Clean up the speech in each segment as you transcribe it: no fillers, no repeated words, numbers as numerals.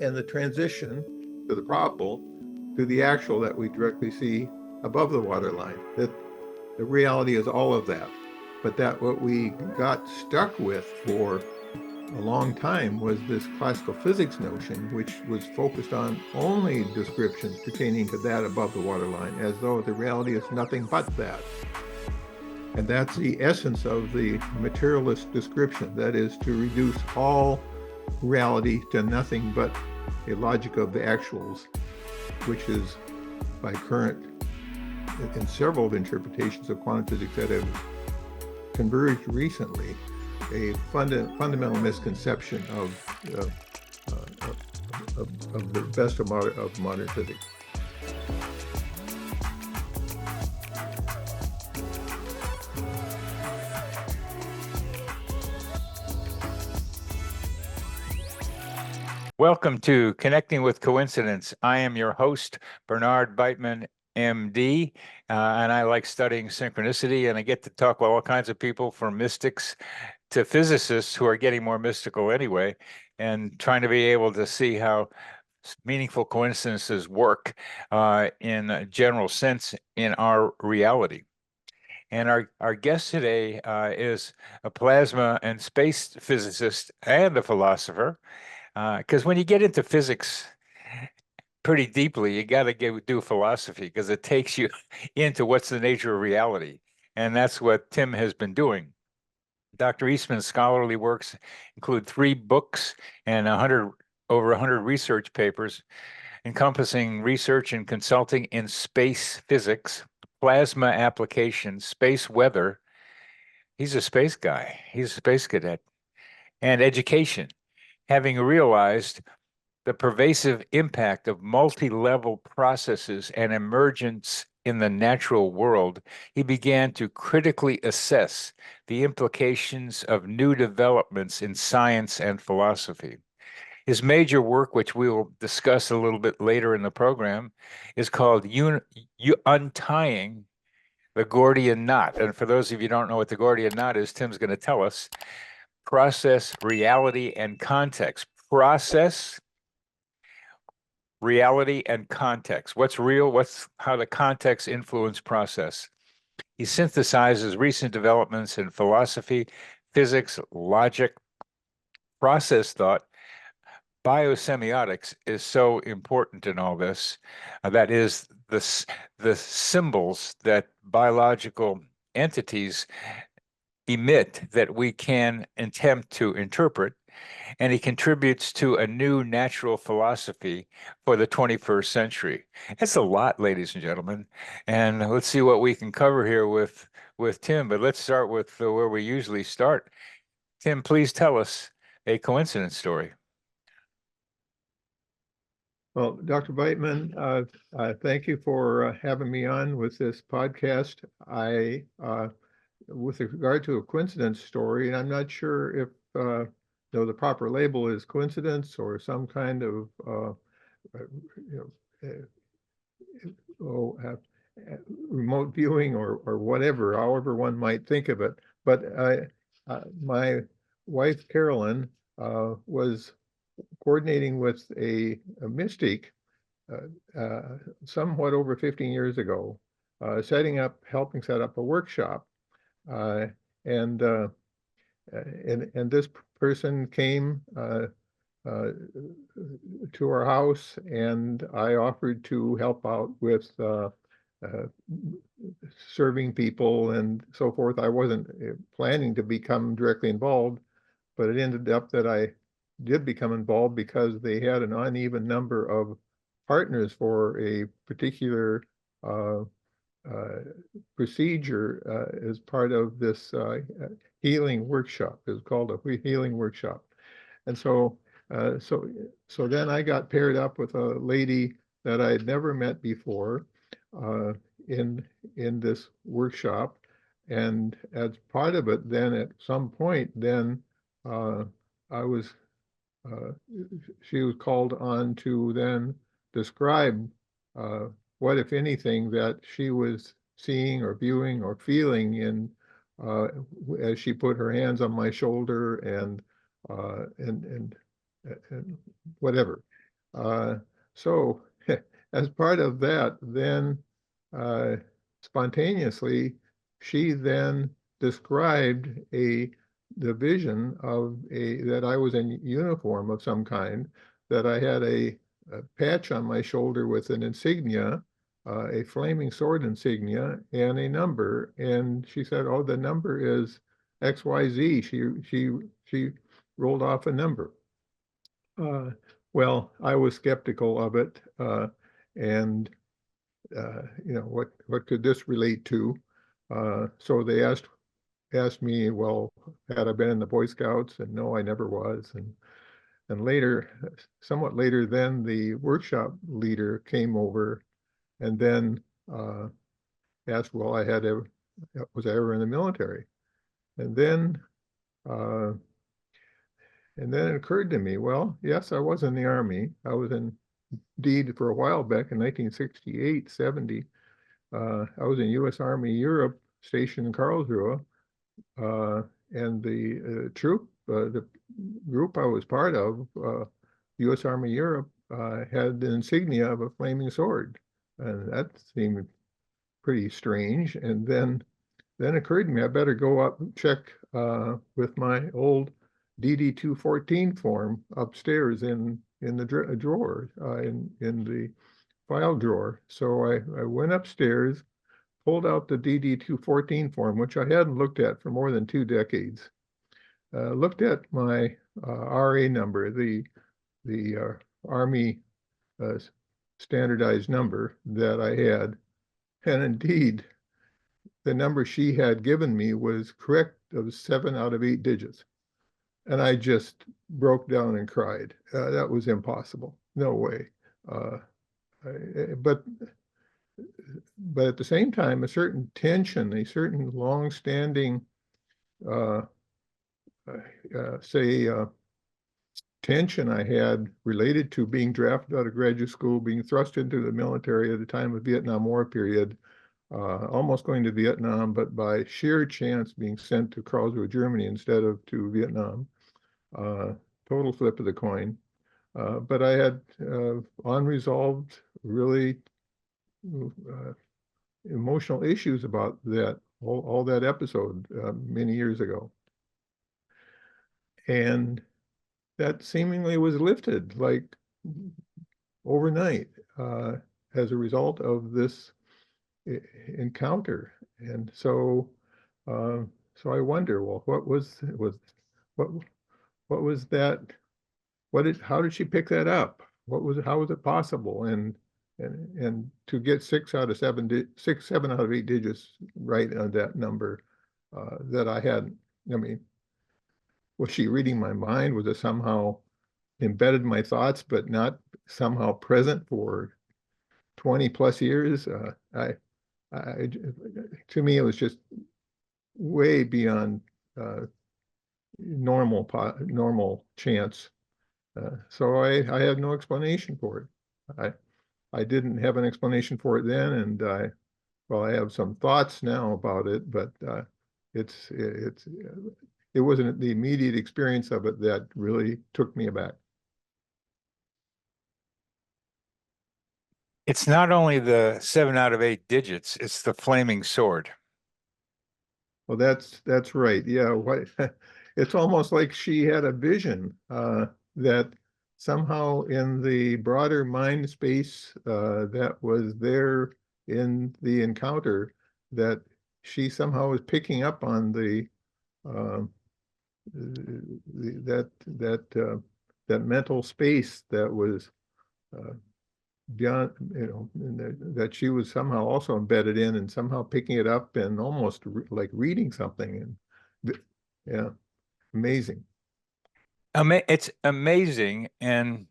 and the transition to the probable to the actual that we directly see above the waterline. That the reality is all of that. But that what we got stuck with for a long time was this classical physics notion, which was focused on only descriptions pertaining to that above the waterline, as though the reality is nothing but that. And that's the essence of the materialist description, that is to reduce all reality to nothing but a logic of the actuals, which is by current in several interpretations of quantum physics that have converged recently, a fundamental misconception of the best of modern physics. Welcome to Connecting with Coincidence. I am your host, Bernard Beitman, MD, and I like studying synchronicity, and I get to talk with all kinds of people, from mystics to physicists who are getting more mystical anyway, and trying to be able to see how meaningful coincidences work in a general sense in our reality. And our guest today is a plasma and space physicist and a philosopher. Because when you get into physics pretty deeply, you got to do philosophy, because it takes you into what's the nature of reality. And that's what Tim has been doing. Dr. Eastman's scholarly works include 3 books and over 100 research papers, encompassing research and consulting in space physics, plasma applications, space weather. He's a space guy. He's a space cadet. And education. Having realized the pervasive impact of multi-level processes and emergence in the natural world, he began to critically assess the implications of new developments in science and philosophy. His major work, which we will discuss a little bit later in the program, is called Untying the Gordian Knot. And for those of you who don't know what the Gordian Knot is, Tim's going to tell us. Process, reality, and context. Process, reality, and context. What's real? How the context influence process. He synthesizes recent developments in philosophy, physics, logic, process thought. Biosemiotics is so important in all this. That is the symbols that biological entities emit that we can attempt to interpret, and he contributes to a new natural philosophy for the 21st century. That's a lot, ladies and gentlemen, and let's see what we can cover here with Tim, but let's start with where we usually start. Tim, please tell us a coincidence story. Well, Dr. Beitman, thank you for having me on with this podcast. With regard to a coincidence story, and I'm not sure if the proper label is coincidence or some kind of remote viewing or whatever, however one might think of it. But my wife Carolyn was coordinating with a mystic somewhat over 15 years ago, helping set up a workshop. And this person came to our house, and I offered to help out with serving people and so forth. I wasn't planning to become directly involved, but it ended up that I did become involved because they had an uneven number of partners for a particular procedure as part of this healing workshop. It was called a healing workshop. And so then I got paired up with a lady that I had never met before in this workshop. And as part of it, then at some point, then she was called on to then describe what, if anything, that she was seeing or viewing or feeling in as she put her hands on my shoulder and whatever. So as part of that, then spontaneously, she then described the vision of that I was in uniform of some kind, that I had a patch on my shoulder with an insignia, a flaming sword insignia, and a number. And she said, "Oh, the number is XYZ." She rolled off a number. Uh, well, I was skeptical of it, and what could this relate to? So they asked me, well, had I been in the Boy Scouts? And no, I never was. And later, somewhat later, then the workshop leader came over and then asked, well, was I ever in the military? And then uh, it occurred to me, well, yes, I was in the Army. I was indeed for a while back in 1968, 70. I was in U.S. Army Europe, stationed in Karlsruhe, and the the group I was part of, U.S. Army Europe, had the insignia of a flaming sword, and that seemed pretty strange. And then occurred to me, I better go up and check with my old DD-214 form upstairs in the drawer, in the file drawer. So I went upstairs, pulled out the DD-214 form, which I hadn't looked at for more than 2 decades. Looked at my RA number, the Army uh, standardized number that I had, and indeed, the number she had given me was correct of 7 out of 8 digits. And I just broke down and cried. That was impossible. No way. But at the same time, a certain tension, a certain long-standing, uh, say, tension I had related to being drafted out of graduate school, being thrust into the military at the time of Vietnam War period, almost going to Vietnam, but by sheer chance being sent to Karlsruhe, Germany instead of to Vietnam. Total flip of the coin. But I had unresolved, really emotional issues about that, all that episode many years ago. And that seemingly was lifted like overnight as a result of this encounter. And so I wonder, well, what was that? How did she pick that up? How was it possible? And to get 7 out of 8 digits right on that number that I had, I mean, was she reading my mind? Was it somehow embedded my thoughts, but not somehow present for 20 plus years? To me, it was just way beyond normal chance. So I had no explanation for it. I didn't have an explanation for it then, and I have some thoughts now about it, but it wasn't the immediate experience of it that really took me aback. It's not only the 7 out of 8 digits, it's the flaming sword. Well, that's right. Yeah, it's almost like she had a vision that somehow in the broader mind space that was there in the encounter, that she somehow was picking up on uh, that mental space that was beyond, that she was somehow also embedded in, and somehow picking it up and almost like reading something. And yeah, amazing. It's amazing. And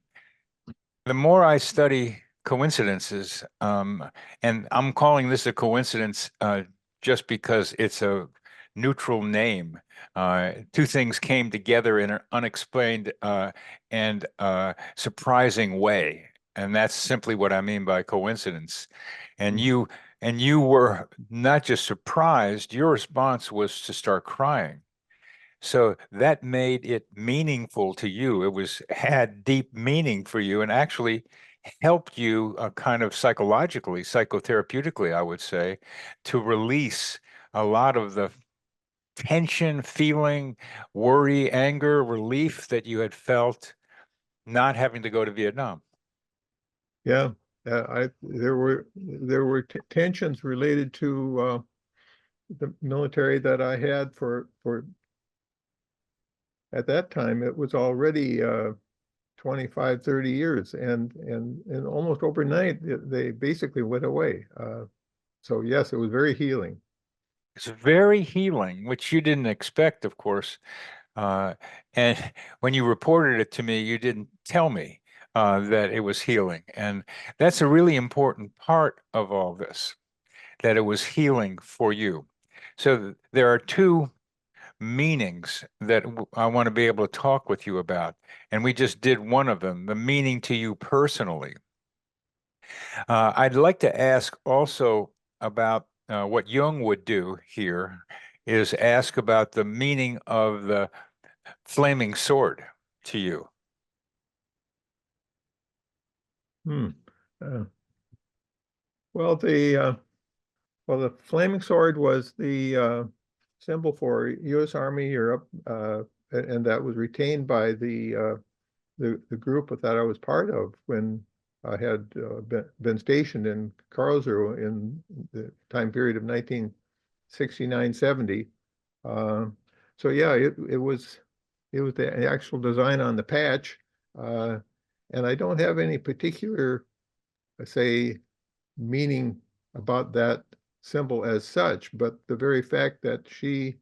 the more I study coincidences, and I'm calling this a coincidence just because it's a neutral name. Two things came together in an unexplained and surprising way. And that's simply what I mean by coincidence. And you were not just surprised, your response was to start crying. So that made it meaningful to you. Had deep meaning for you and actually helped you kind of psychologically, psychotherapeutically, I would say, to release a lot of the tension, feeling, worry, anger, relief that you had felt not having to go to Vietnam. Yeah, there were tensions related to the military that I had for at that time. It was already 25, 30 years, and almost overnight they basically went away. So yes, it was very healing. It's very healing, which you didn't expect, of course. Uh, and when you reported it to me, you didn't tell me that it was healing. And that's a really important part of all this, that it was healing for you. So there are two meanings that I want to be able to talk with you about. And we just did one of them, the meaning to you personally. I'd like to ask also about what Jung would do here is ask about the meaning of the flaming sword to you. Hmm. Uh, well, the flaming sword was the symbol for U.S. Army Europe, and that was retained by the group that I was part of when I had been stationed in Karlsruhe in the time period of 1969-70. Uh, so yeah, it was the actual design on the patch, uh, and I don't have any particular, say, meaning about that symbol as such, but the very fact that she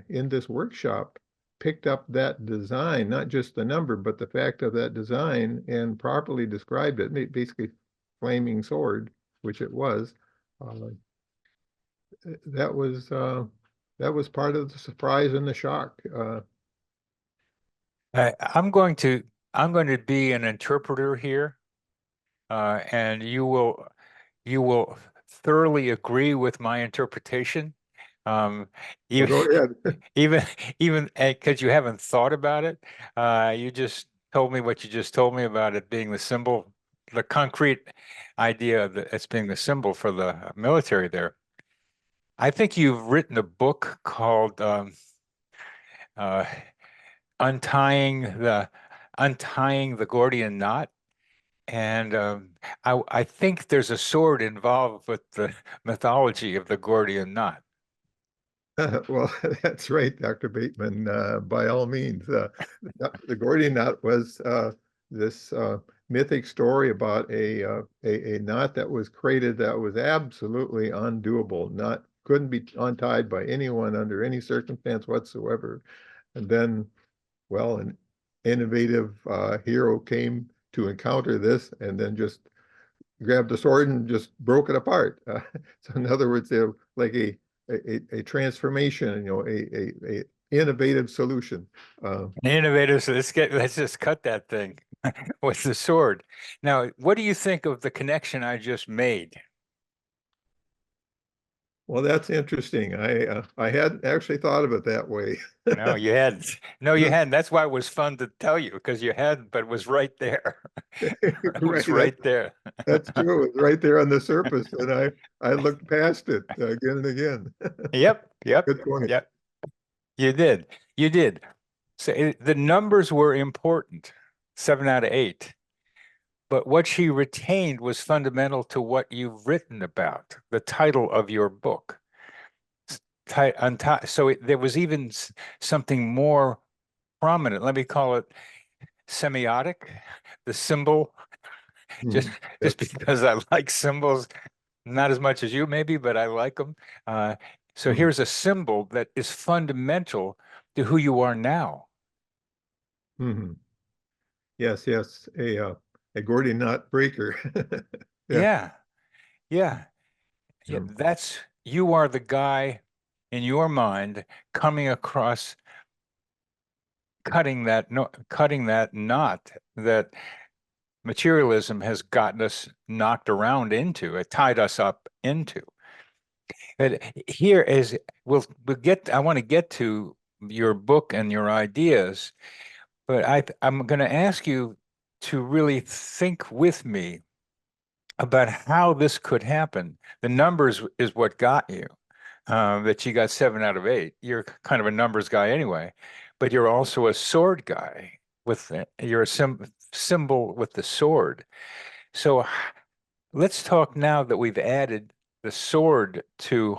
in this workshop picked up that design, not just the number, but the fact of that design and properly described it, basically flaming sword, which it was. Uh, that was that was part of the surprise and the shock. I, I'm going to I'm going to be an interpreter here, and you will thoroughly agree with my interpretation. Um, Well, even go ahead. even because you haven't thought about it, you just told me what you just told me about it being the symbol, the concrete idea that it's being the symbol for the military there. I think you've written a book called uh, "Untying the Untying the Gordian Knot." And I think there's a sword involved with the mythology of the Gordian knot. Well, that's right, Dr. Bateman. By all means, the Gordian knot was this mythic story about a knot that was created that was absolutely undoable, not couldn't be untied by anyone under any circumstance whatsoever. And then, well, an innovative hero came to encounter this, and then just grabbed a sword and just broke it apart. So in other words, they're like a transformation, a innovative solution. Innovators, let's just cut that thing with the sword. Now, what do you think of the connection I just made? Well, that's interesting. I hadn't actually thought of it that way. No, you hadn't. No, you hadn't. That's why it was fun to tell you because you hadn't, but it was right there. It Right, was right there. that's true. It's right there on the surface, and I looked past it again and again. Yep, yep, Good point. yep. You did. You did. So the numbers were important, 7 out of 8. But what she retained was fundamental to what you've written about, the title of your book. So there was even something more prominent. Let me call it semiotic, the symbol, just Mhm. just Yes. because I like symbols, not as much as you maybe, but I like them. So Mhm. here's a symbol that is fundamental to who you are now. Mhm. Yes, yes, a Gordian knot breaker. Yeah. Yeah, yeah. Yeah, Um, you are the guy in your mind coming across cutting that knot that materialism has gotten us knocked around into, it tied us up into. But here is we'll get I want to get to your book and your ideas, but I'm going to ask you to really think with me about how this could happen. The numbers is what got you, that you got 7 out of 8. You're kind of a numbers guy anyway, but you're also a sword guy you're a symbol with the sword. So let's talk now that we've added the sword to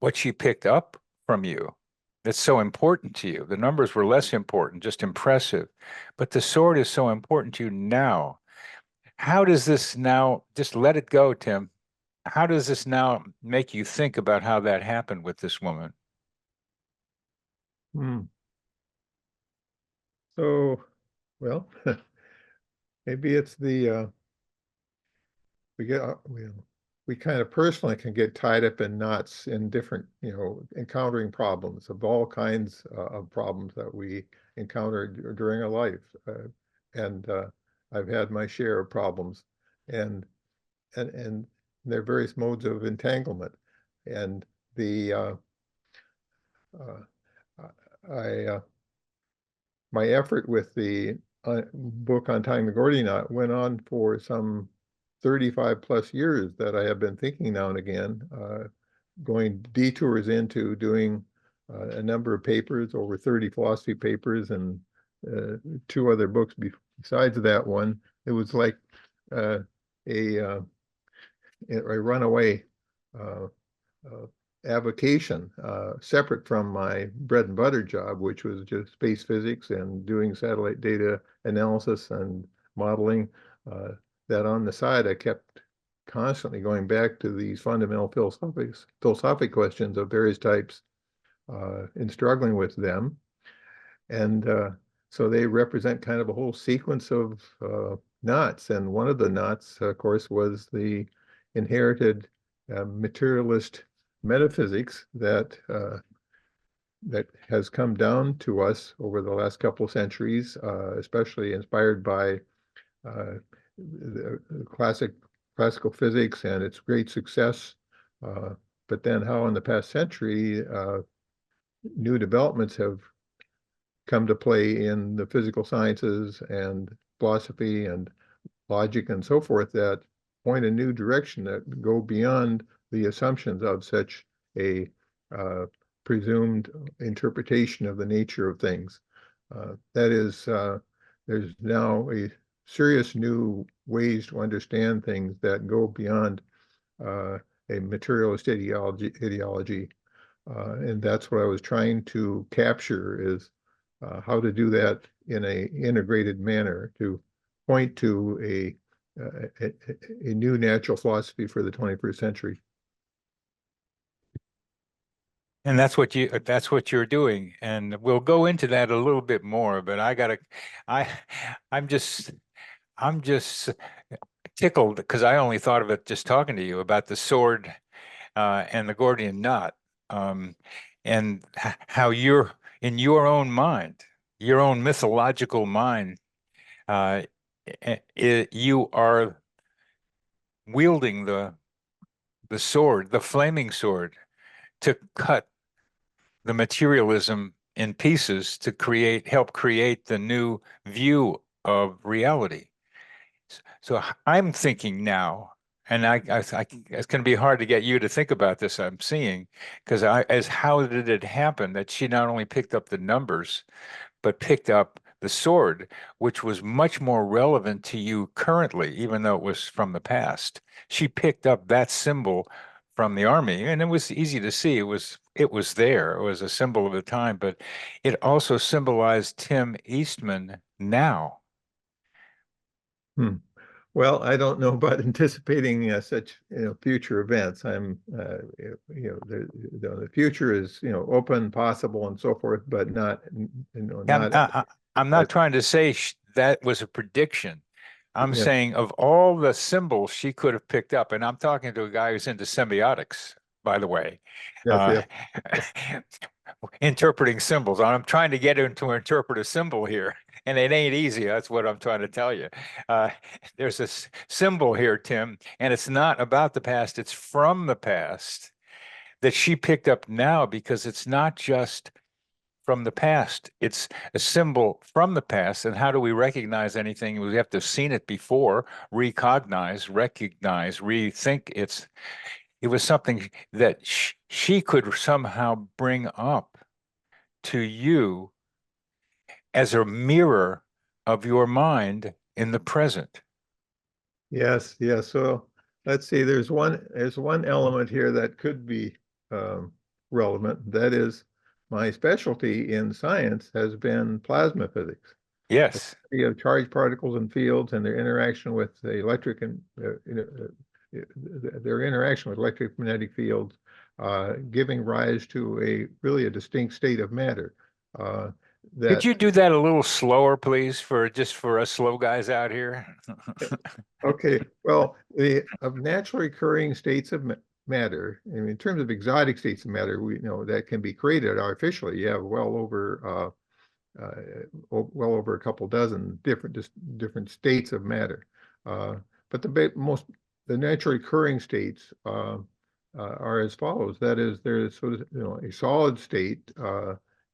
what she picked up from you. That's so important to you. The numbers were less important, just impressive, but the sword is so important to you now. How does this now, just let it go, Tim? How does this now make you think about how that happened with this woman? Hmm. So, well, maybe it's we get we kind of personally can get tied up in knots in different, encountering problems of all kinds of problems that we encounter during our life, and I've had my share of problems, and and there are various modes of entanglement, and the uh, I my effort with the book Untying the Gordian Knot went on for some 35 plus years that I have been thinking now and again, going detours into doing a number of papers, over 30 philosophy papers, and two other books besides that one. It was like uh, a, a runaway uh, uh, avocation, separate from my bread and butter job, which was just space physics and doing satellite data analysis and modeling. That on the side, I kept constantly going back to these fundamental philosophic questions of various types, and struggling with them. And so they represent kind of a whole sequence of knots. And one of the knots, of course, was the inherited materialist metaphysics that has come down to us over the last couple of centuries, especially inspired by the classical physics and its great success. But then how in the past century, new developments have come to play in the physical sciences and philosophy and logic and so forth that point a new direction that go beyond the assumptions of such a presumed interpretation of the nature of things. That is, there's now a serious new ways to understand things that go beyond a materialist ideology. And that's what I was trying to capture, is how to do that in a integrated manner, to point to a new natural philosophy for the 21st century. And that's what you're doing. And we'll go into that a little bit more, but I I'm just I'm just tickled because I only thought of it just talking to you about the sword and the Gordian knot, um, and how you're in your own mind, your own mythological mind, uh, you are wielding the sword, the flaming sword, to cut the materialism in pieces to help create the new view of reality. So I'm thinking now, and it's going to be hard to get you to think about this. I'm seeing because how did it happen that she not only picked up the numbers, but picked up the sword, which was much more relevant to you currently, even though it was from the past. She picked up that symbol from the army, and it was easy to see. It was there. It was a symbol of the time, but it also symbolized Tim Eastman now. Hmm. Well, I don't know about anticipating such future events. The future is open, possible, and so forth, but not I'm, not I, I'm as not trying to say that was a prediction. I'm yes, saying of all the symbols she could have picked up, and I'm talking to a guy who's into semiotics, by the way, yes, uh, yes. interpreting symbols. I'm trying to get him to interpret a symbol here, and it ain't easy. That's what I'm trying to tell you. Uh, there's this symbol here, Tim, and it's not about the past, it's from the past that she picked up now because it's not just from the past. It's a symbol from the past. And how do we recognize anything? We have to have seen it before, recognize, rethink. It was something that she could somehow bring up to you as a mirror of your mind in the present. Yes, yes. So let's see, there's one element here that could be relevant. That is, my specialty in science has been plasma physics. Yes. You have charged particles and fields and their interaction with the electric and their interaction with electromagnetic fields, giving rise to really a distinct state of matter. Could That you do that a little slower, please, for us slow guys out here? Okay, well, of naturally occurring states of matter, and in terms of exotic states of matter, we know that can be created artificially. You have well over a couple dozen different states of matter. But the naturally occurring states are as follows. That is, there's sort of a solid state,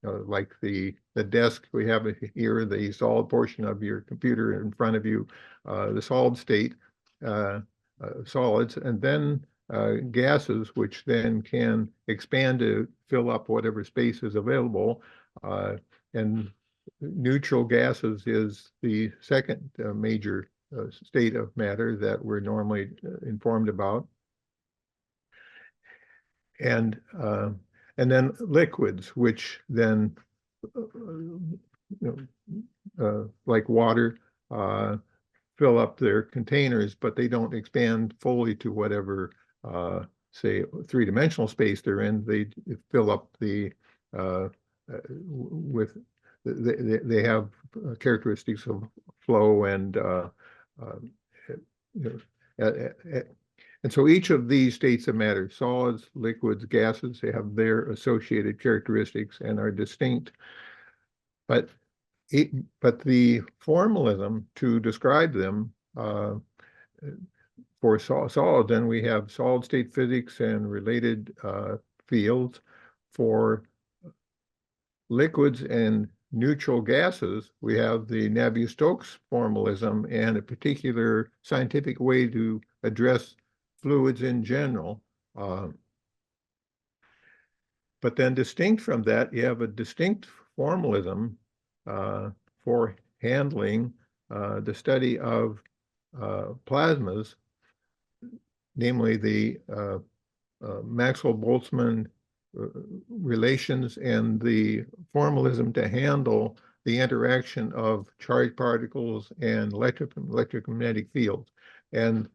like the desk we have here, the solid portion of your computer in front of you, the solid state, solids, and then gases, which then can expand to fill up whatever space is available. And neutral gases is the second major state of matter that we're normally informed about. And then liquids, which then, like water, fill up their containers, but they don't expand fully to whatever, say, three-dimensional space they're in. They fill up with, they have characteristics of flow and and so each of these states of matter, solids, liquids, gases, they have their associated characteristics and are distinct. But the formalism to describe them for solid, then we have solid state physics and related fields. For liquids and neutral gases, we have the Navier-Stokes formalism and a particular scientific way to address fluids in general. But then distinct from that, you have a distinct formalism for handling the study of plasmas, namely the Maxwell-Boltzmann relations and the formalism to handle the interaction of charged particles and electromagnetic fields. And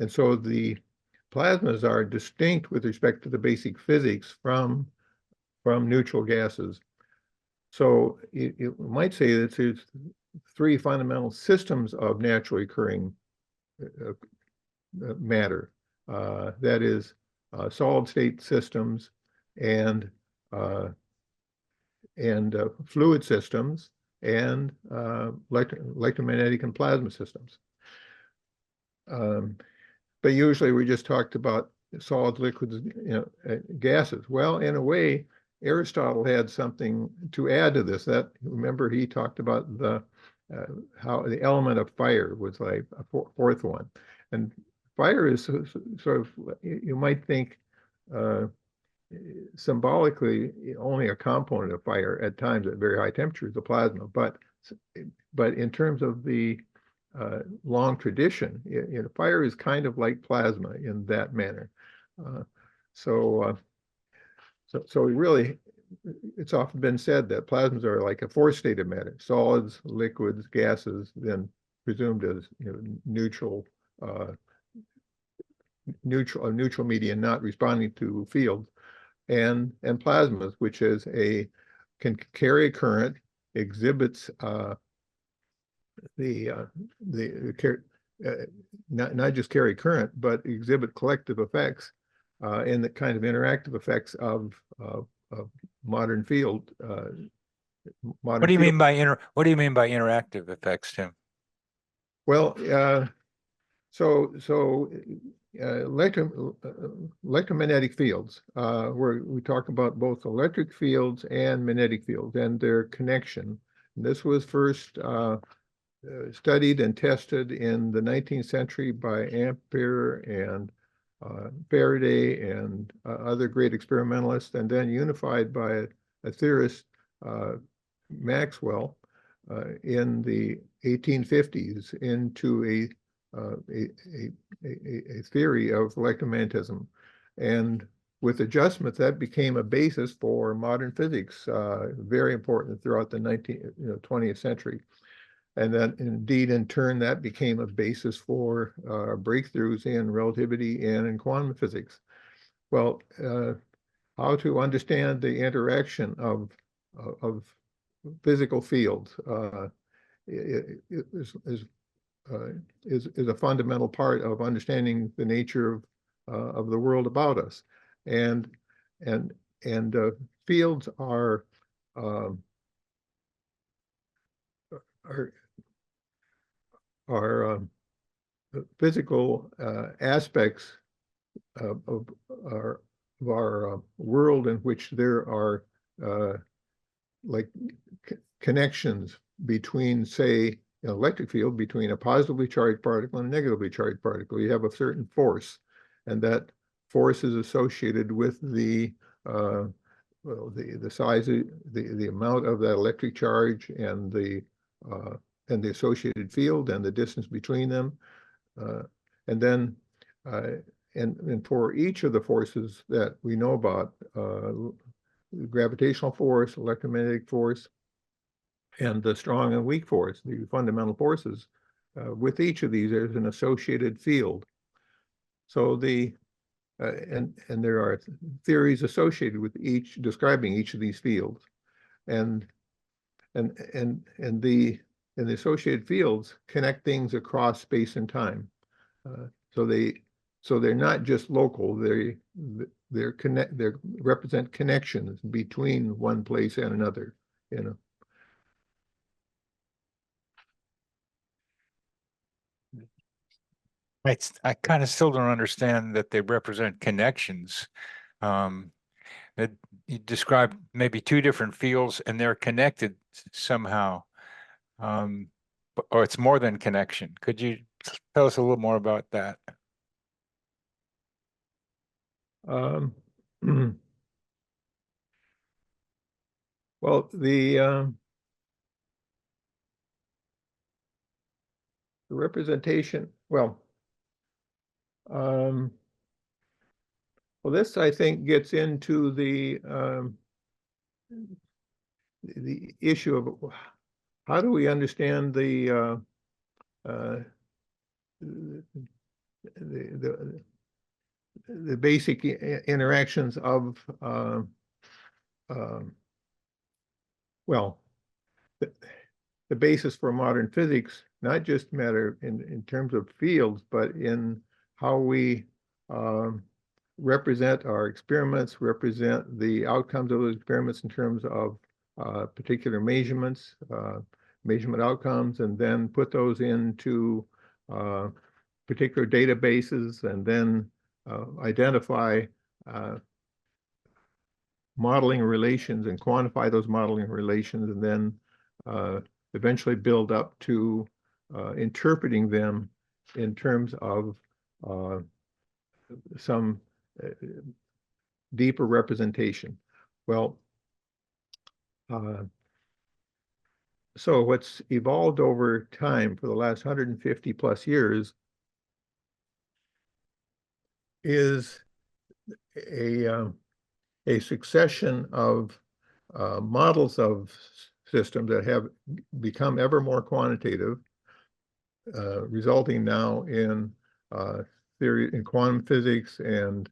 so the plasmas are distinct with respect to the basic physics from neutral gases. So you might say that there's three fundamental systems of naturally occurring matter. That is solid state systems and fluid systems and electromagnetic and plasma systems. But usually we just talked about solids, liquids, gases. Well, in a way, Aristotle had something to add to this. That, remember, he talked about how the element of fire was like a fourth one, and fire is sort of, you might think, symbolically only a component of fire at times at very high temperatures, the plasma. But in terms of the long tradition, fire is kind of like plasma in that manner. So really, it's often been said that plasmas are like a fourth state of matter: solids, liquids, gases, then presumed as neutral medium not responding to fields, and plasmas, which can carry a current, exhibits not just carry current, but exhibit collective effects and the kind of interactive effects of modern field. What do you mean by interactive effects, Tim? Well, so electromagnetic fields, where we talk about both electric fields and magnetic fields and their connection. And this was first studied and tested in the 19th century by Ampere and Faraday and other great experimentalists, and then unified by a theorist, Maxwell, in the 1850s into a theory of electromagnetism. And with adjustments, that became a basis for modern physics, very important throughout the 20th century. And then indeed, in turn, that became a basis for breakthroughs in relativity and in quantum physics. Well, how to understand the interaction of physical fields is a fundamental part of understanding the nature of the world about us, and fields are physical aspects of our world, in which there are like connections between, say, an electric field between a positively charged particle and a negatively charged particle. You have a certain force, and that force is associated with the size of the amount of that electric charge and the associated field and the distance between them, and then and for each of the forces that we know about, gravitational force, electromagnetic force, and the strong and weak force, the fundamental forces, with each of these there's an associated field. So and there are theories associated with each, describing each of these fields, and the associated fields connect things across space and time. So they're not just local. They represent connections between one place and another. I kind of still don't understand that they represent connections. That you described maybe two different fields and they're connected somehow. Or it's more than connection. Could you tell us a little more about that? Well, the representation, well, this, I think, gets into the issue of how do we understand the basic interactions of well, the basis for modern physics, not just matter in terms of fields, but in how we represent our experiments, represent the outcomes of those experiments in terms of particular measurements, measurement outcomes, and then put those into particular databases, and then identify modeling relations and quantify those modeling relations, and then eventually build up to interpreting them in terms of some deeper representation. Well, so what's evolved over time for the last 150 plus years is a succession of models of systems that have become ever more quantitative, resulting now in theory in quantum physics and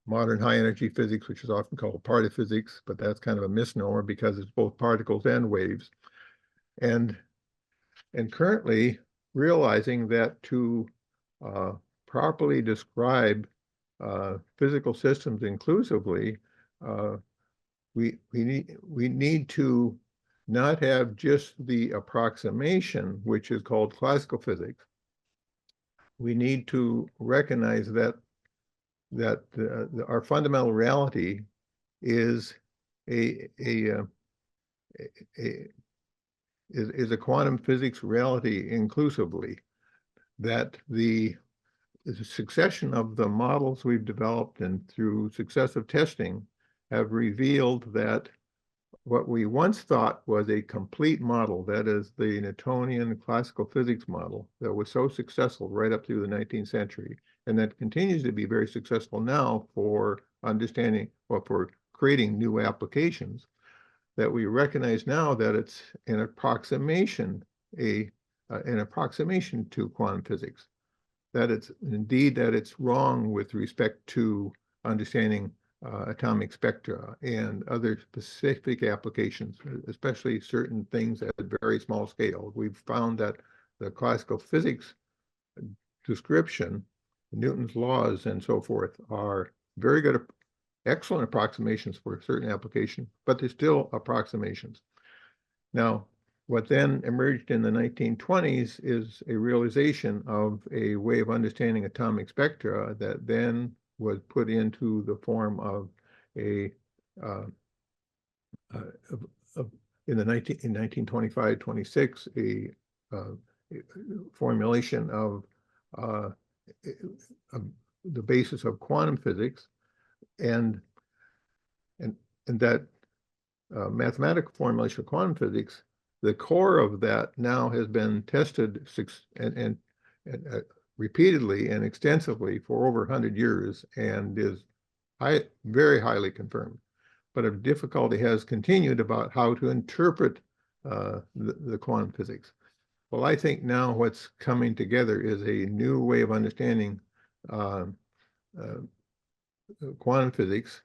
modern high energy physics, which is often called particle physics, but that's kind of a misnomer because it's both particles and waves. And currently realizing that to properly describe physical systems inclusively, we need to not have just the approximation, which is called classical physics, we need to recognize that our fundamental reality is a a quantum physics reality inclusively, that the succession of the models we've developed and through successive testing have revealed that what we once thought was a complete model, that is the Newtonian classical physics model that was so successful right up through the 19th century, and that continues to be very successful now for understanding or for creating new applications, that we recognize now that it's an approximation, an approximation to quantum physics, that it's indeed that it's wrong with respect to understanding atomic spectra and other specific applications, especially certain things at a very small scale. We've found that the classical physics description, Newton's laws and so forth, are very good, excellent approximations for a certain application, but they're still approximations. Now, what then emerged in the 1920s is a realization of a way of understanding atomic spectra that then was put into the form of a in 1925-26 a formulation of the basis of quantum physics, and that mathematical formulation of quantum physics, the core of that now has been tested and repeatedly and extensively for over 100 years and is very highly confirmed. But a difficulty has continued about how to interpret the quantum physics. Well, I think now what's coming together is a new way of understanding quantum physics,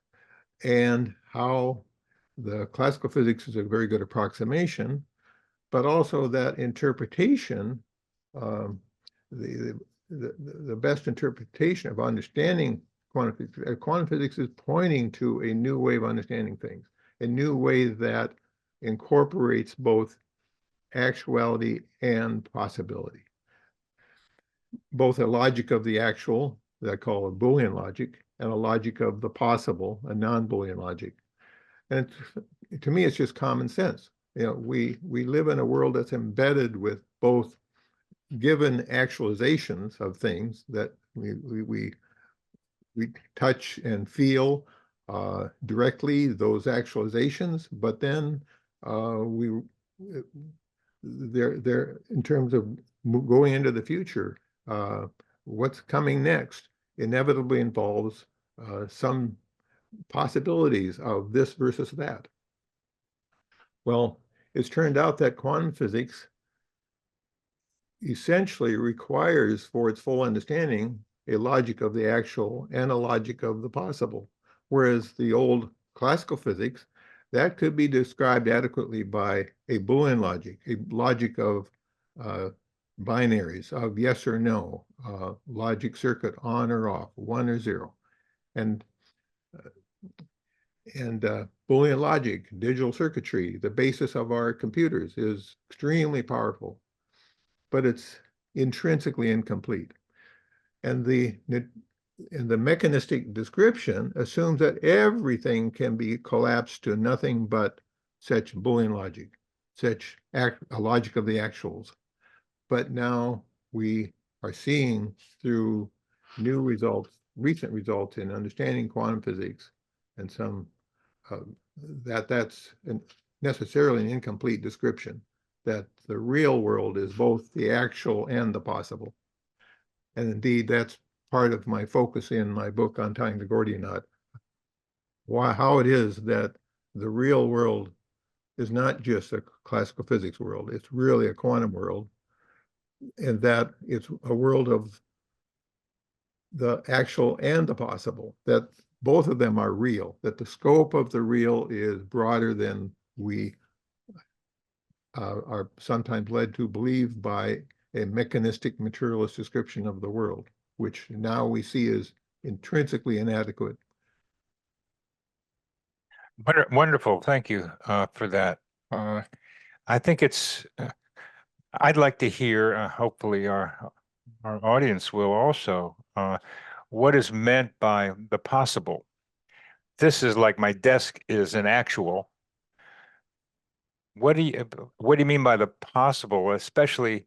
and how the classical physics is a very good approximation, but also that interpretation, the best interpretation of understanding quantum physics is pointing to a new way of understanding things, a new way that incorporates both actuality and possibility, both a logic of the actual that I call a Boolean logic, and a logic of the possible, a non-Boolean logic. And to me, it's just common sense. You know, we live in a world that's embedded with both given actualizations of things that we touch and feel directly, those actualizations, but then they're in terms of going into the future, what's coming next inevitably involves some possibilities of this versus that. Well, it's turned out that quantum physics essentially requires, for its full understanding, a logic of the actual and a logic of the possible, whereas the old classical physics, that could be described adequately by a Boolean logic, a logic of binaries, of yes or no, logic circuit on or off, 1 or 0. And Boolean logic, digital circuitry, the basis of our computers, is extremely powerful, but it's intrinsically incomplete. And the mechanistic description assumes that everything can be collapsed to nothing but such Boolean logic, such a logic of the actuals. But now we are seeing through new results, recent results in understanding quantum physics, and some that's necessarily an incomplete description, that the real world is both the actual and the possible. And indeed, that's part of my focus in my book, Untying the Gordian Knot. How it is that the real world is not just a classical physics world, it's really a quantum world, and that it's a world of the actual and the possible, that both of them are real, that the scope of the real is broader than we are sometimes led to believe by a mechanistic materialist description of the world, which now we see as intrinsically inadequate. Wonderful. Thank you for that. I think it's, I'd like to hear, hopefully our our audience will also. What is meant by the possible? This is like my desk is an actual. What do you mean by the possible, especially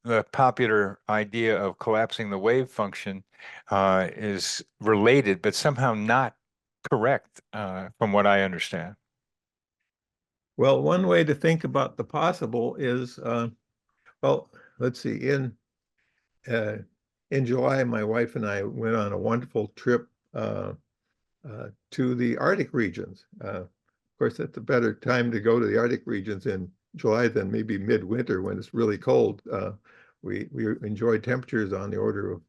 the popular idea of collapsing the wave function is related, but somehow not correct, from what I understand. Well, one way to think about the possible is, well, let's see, uh, in July, my wife and I went on a wonderful trip to the Arctic regions. Of course, that's a better time to go to the Arctic regions in July than maybe midwinter when it's really cold. We enjoyed temperatures on the order of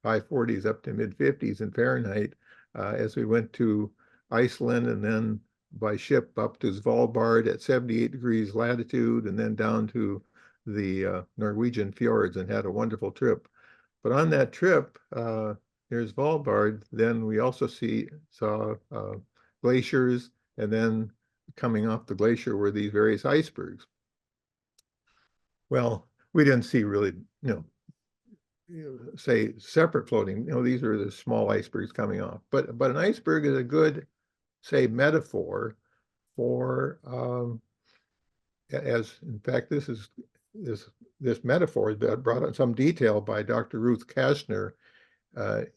high 40s up to mid 50s in Fahrenheit as we went to Iceland and then by ship up to Svalbard at 78 degrees latitude and then down to the Norwegian fjords and had a wonderful trip. But on that trip, near Svalbard, then we also saw glaciers, and then coming off the glacier were these various icebergs. Well, we didn't see really, say separate floating. These are the small icebergs coming off. But an iceberg is a good, say, metaphor for as in fact this metaphor is brought in some detail by Dr. Ruth Kastner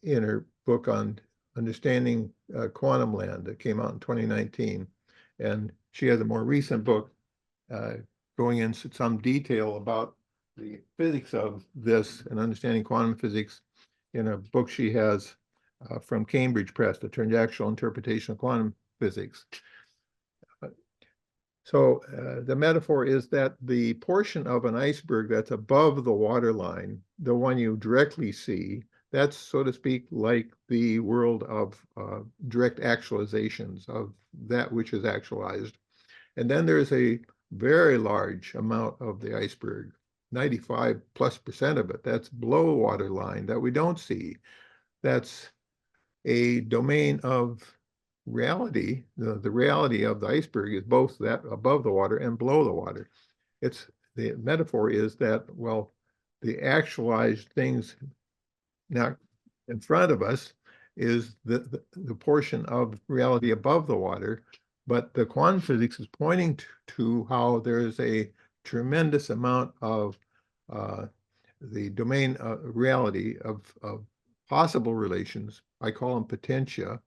in her book on understanding quantum land that came out in 2019. And she has a more recent book going into some detail about the physics of this and understanding quantum physics in a book she has from Cambridge Press, The Transactional Interpretation of Quantum Physics. So the metaphor is that the portion of an iceberg that's above the waterline, the one you directly see, that's, so to speak, like the world of direct actualizations of that which is actualized. And then there's a very large amount of the iceberg, 95+% of it, that's below waterline that we don't see. That's a domain of reality. The reality of the iceberg is both that above the water and below the water. The metaphor is that, well, the actualized things now in front of us is the portion of reality above the water, but the quantum physics is pointing to how there's a tremendous amount of the domain reality of possible relations. I call them potentia,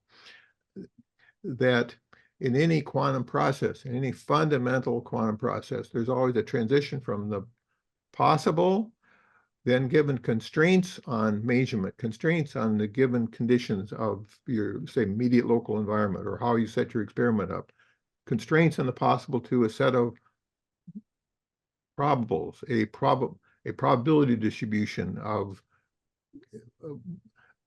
that in any quantum process, in any fundamental quantum process, there's always a transition from the possible, then given constraints on measurement, constraints on the given conditions of your, say, immediate local environment or how you set your experiment up, constraints on the possible to a set of probables, a probability distribution of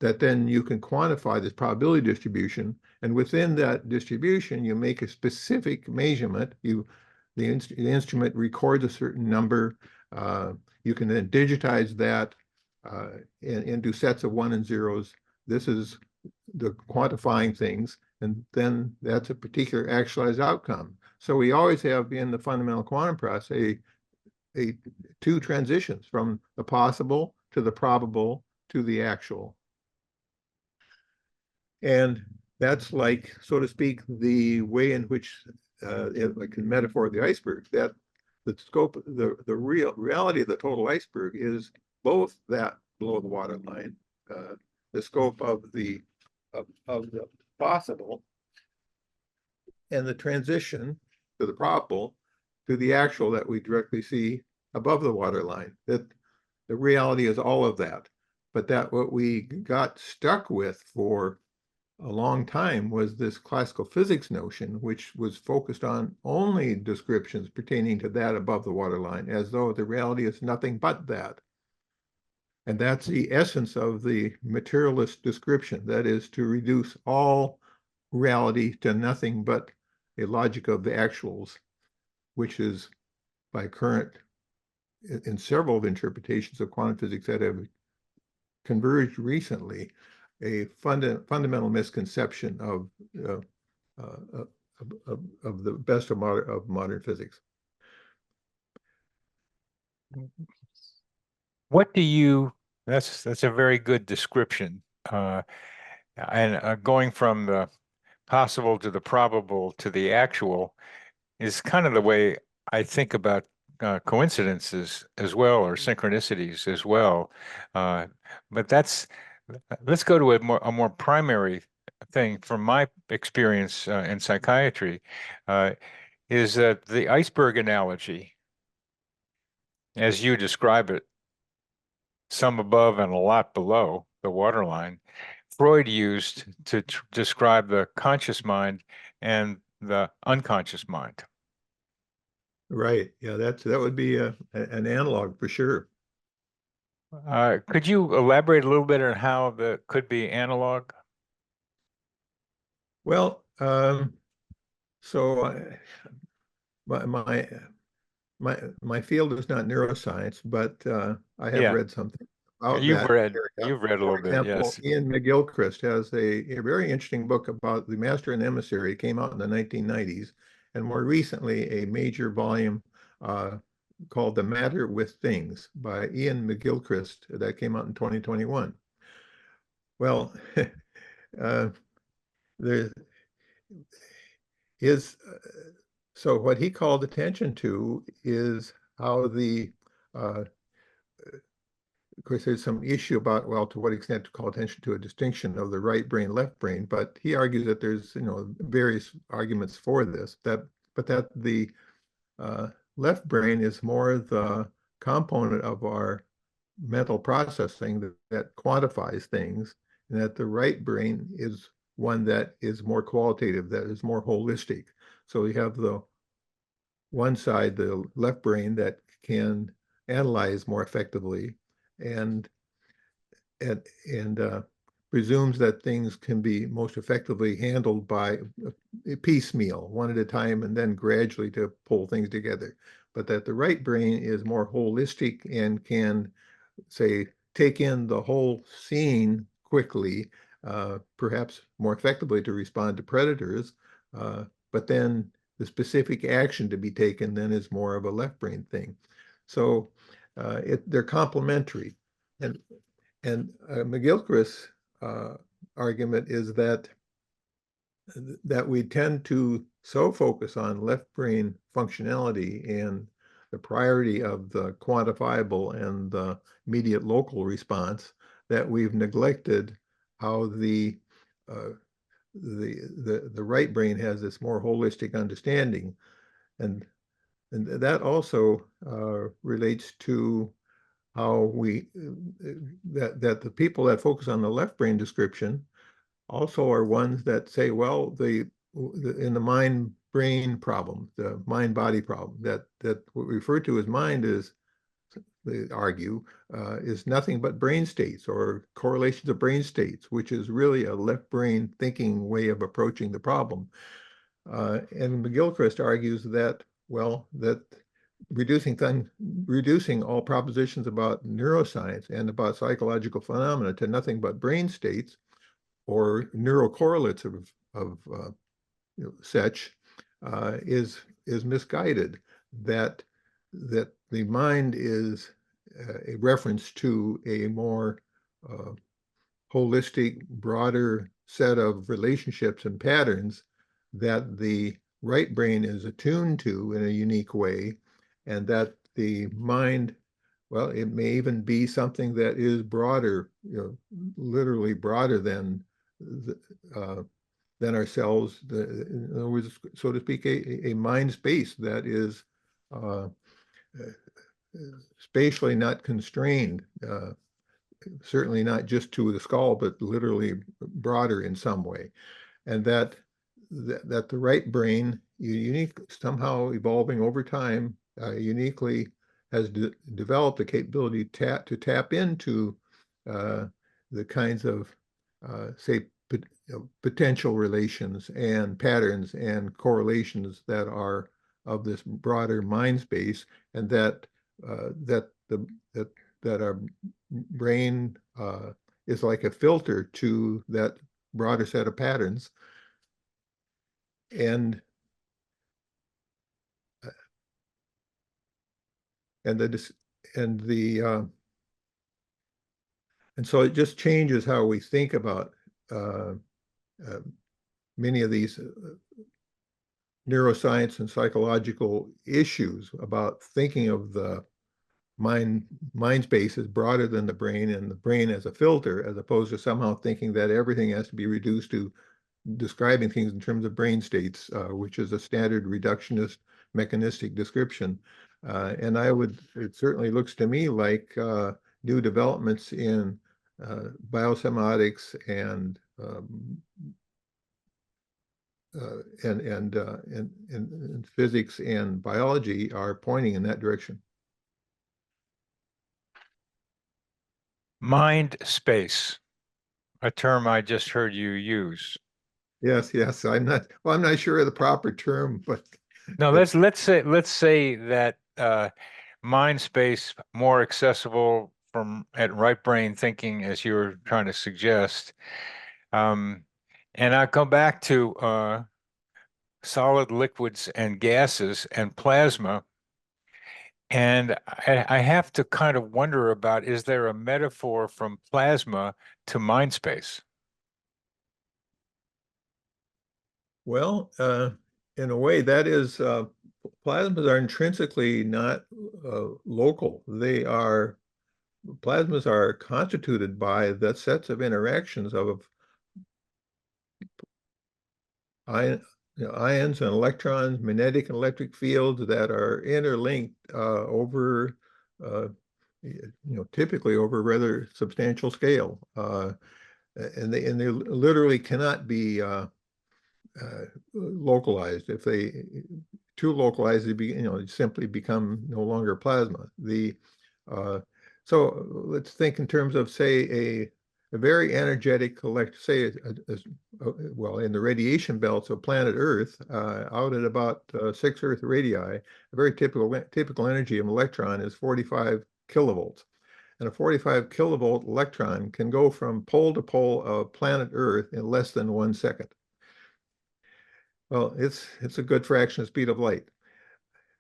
that then you can quantify this probability distribution. And within that distribution, you make a specific measurement. The instrument records a certain number. You can then digitize that into sets of 1 and 0s. This is the quantifying things. And then that's a particular actualized outcome. So we always have in the fundamental quantum process two transitions from the possible to the probable to the actual. And that's like, so to speak, the way in which, like a metaphor of the iceberg, that the scope, the reality of the total iceberg is both that below the waterline, the scope of the possible, and the transition to the probable to the actual that we directly see above the waterline. That the reality is all of that, but that what we got stuck with for a long time was this classical physics notion, which was focused on only descriptions pertaining to that above the waterline, as though the reality is nothing but that. And that's the essence of the materialist description, that is to reduce all reality to nothing but a logic of the actuals, which is by current, in several interpretations of quantum physics that have converged recently, a fundamental misconception of the best of modern physics. What do you That's a very good description. And going from the possible to the probable to the actual is kind of the way I think about coincidences as well, or synchronicities as well. Uh, but let's go to a more primary thing from my experience in psychiatry, uh, is that the iceberg analogy, as you describe it, some above and a lot below the waterline, Freud used to describe the conscious mind and the unconscious mind. Right. Yeah, that would be an analog for sure. Could you elaborate a little bit on how that could be analog? Well, so my my my field is not neuroscience, but I have Yeah, read something about that area. you've read a little For bit, example, yes. Ian McGilchrist has a very interesting book about the Master and Emissary. It came out in the 1990s, and more recently, a major volume uh, called The Matter with Things by Ian McGilchrist that came out in 2021. Well, uh, there is so what he called attention to is how uh, of course, there's some issue about, well, to what extent to call attention to a distinction of the right brain, left brain. But he argues that there's, various arguments for this, but that the uh, left brain is more the component of our mental processing that quantifies things, and that the right brain is one that is more qualitative, that is more holistic. So we have the one side, the left brain, that can analyze more effectively, and and presumes that things can be most effectively handled by piecemeal, one at a time, and then gradually to pull things together. But that the right brain is more holistic and can, say, take in the whole scene quickly, perhaps more effectively to respond to predators. But then the specific action to be taken then is more of a left brain thing. So they're complementary. And McGilchrist's argument is that we tend to so focus on left brain functionality and the priority of the quantifiable and the immediate local response that we've neglected how uh, the right brain has this more holistic understanding, and that also relates to how that the people that focus on the left brain description also are ones that say, well, in the mind brain problem, the mind body problem, that what we refer to as mind is, they argue, is nothing but brain states or correlations of brain states, which is really a left brain thinking way of approaching the problem. And McGilchrist argues that, well, that reducing all propositions about neuroscience and about psychological phenomena to nothing but brain states or neural correlates of such is misguided. That the mind is a reference to a more uh, holistic, broader set of relationships and patterns that the right brain is attuned to in a unique way, and that the mind, well, it may even be something that is broader, literally broader uh, than ourselves. In other words, so to speak, a mind space that is uh, spatially not constrained, certainly not just to the skull, but literally broader in some way. And that the right brain, unique, somehow evolving over time, uniquely has developed the capability to tap into uh, the kinds of, say, potential relations and patterns and correlations that are of this broader mind space, and that the that that our brain is like a filter to that broader set of patterns, and and the and the And so it just changes how we think about uh, uh, many of these neuroscience and psychological issues about thinking of the mind space is broader than the brain and the brain as a filter, as opposed to somehow thinking that everything has to be reduced to describing things in terms of brain states, which is a standard reductionist mechanistic description. And it certainly looks to me like new developments in biosemiotics and physics and biology are pointing in that direction. Mind space, a term I just heard you use. Yes, yes. I'm not sure of the proper term, but No, it's let's say that mind space more accessible from at right brain thinking, as you were trying to suggest. Um, and I come back to solid liquids and gases and plasma. And I have to kind of wonder about, is there a metaphor from plasma to mind space? well, in a way, that is plasmas are intrinsically not local. Plasmas are constituted by the sets of interactions of ion, ions and electrons, magnetic and electric fields that are interlinked over, typically over a rather substantial scale. And they literally cannot be localized. If they too localized, they simply become no longer plasma. Uh, so let's think in terms of, say, a very energetic well, in the radiation belts of planet Earth, out at about 6 Earth radii, a very typical energy of an electron is 45 kilovolts. And a 45 kilovolt electron can go from pole to pole of planet Earth in less than 1 second. Well, it's a good fraction of the speed of light.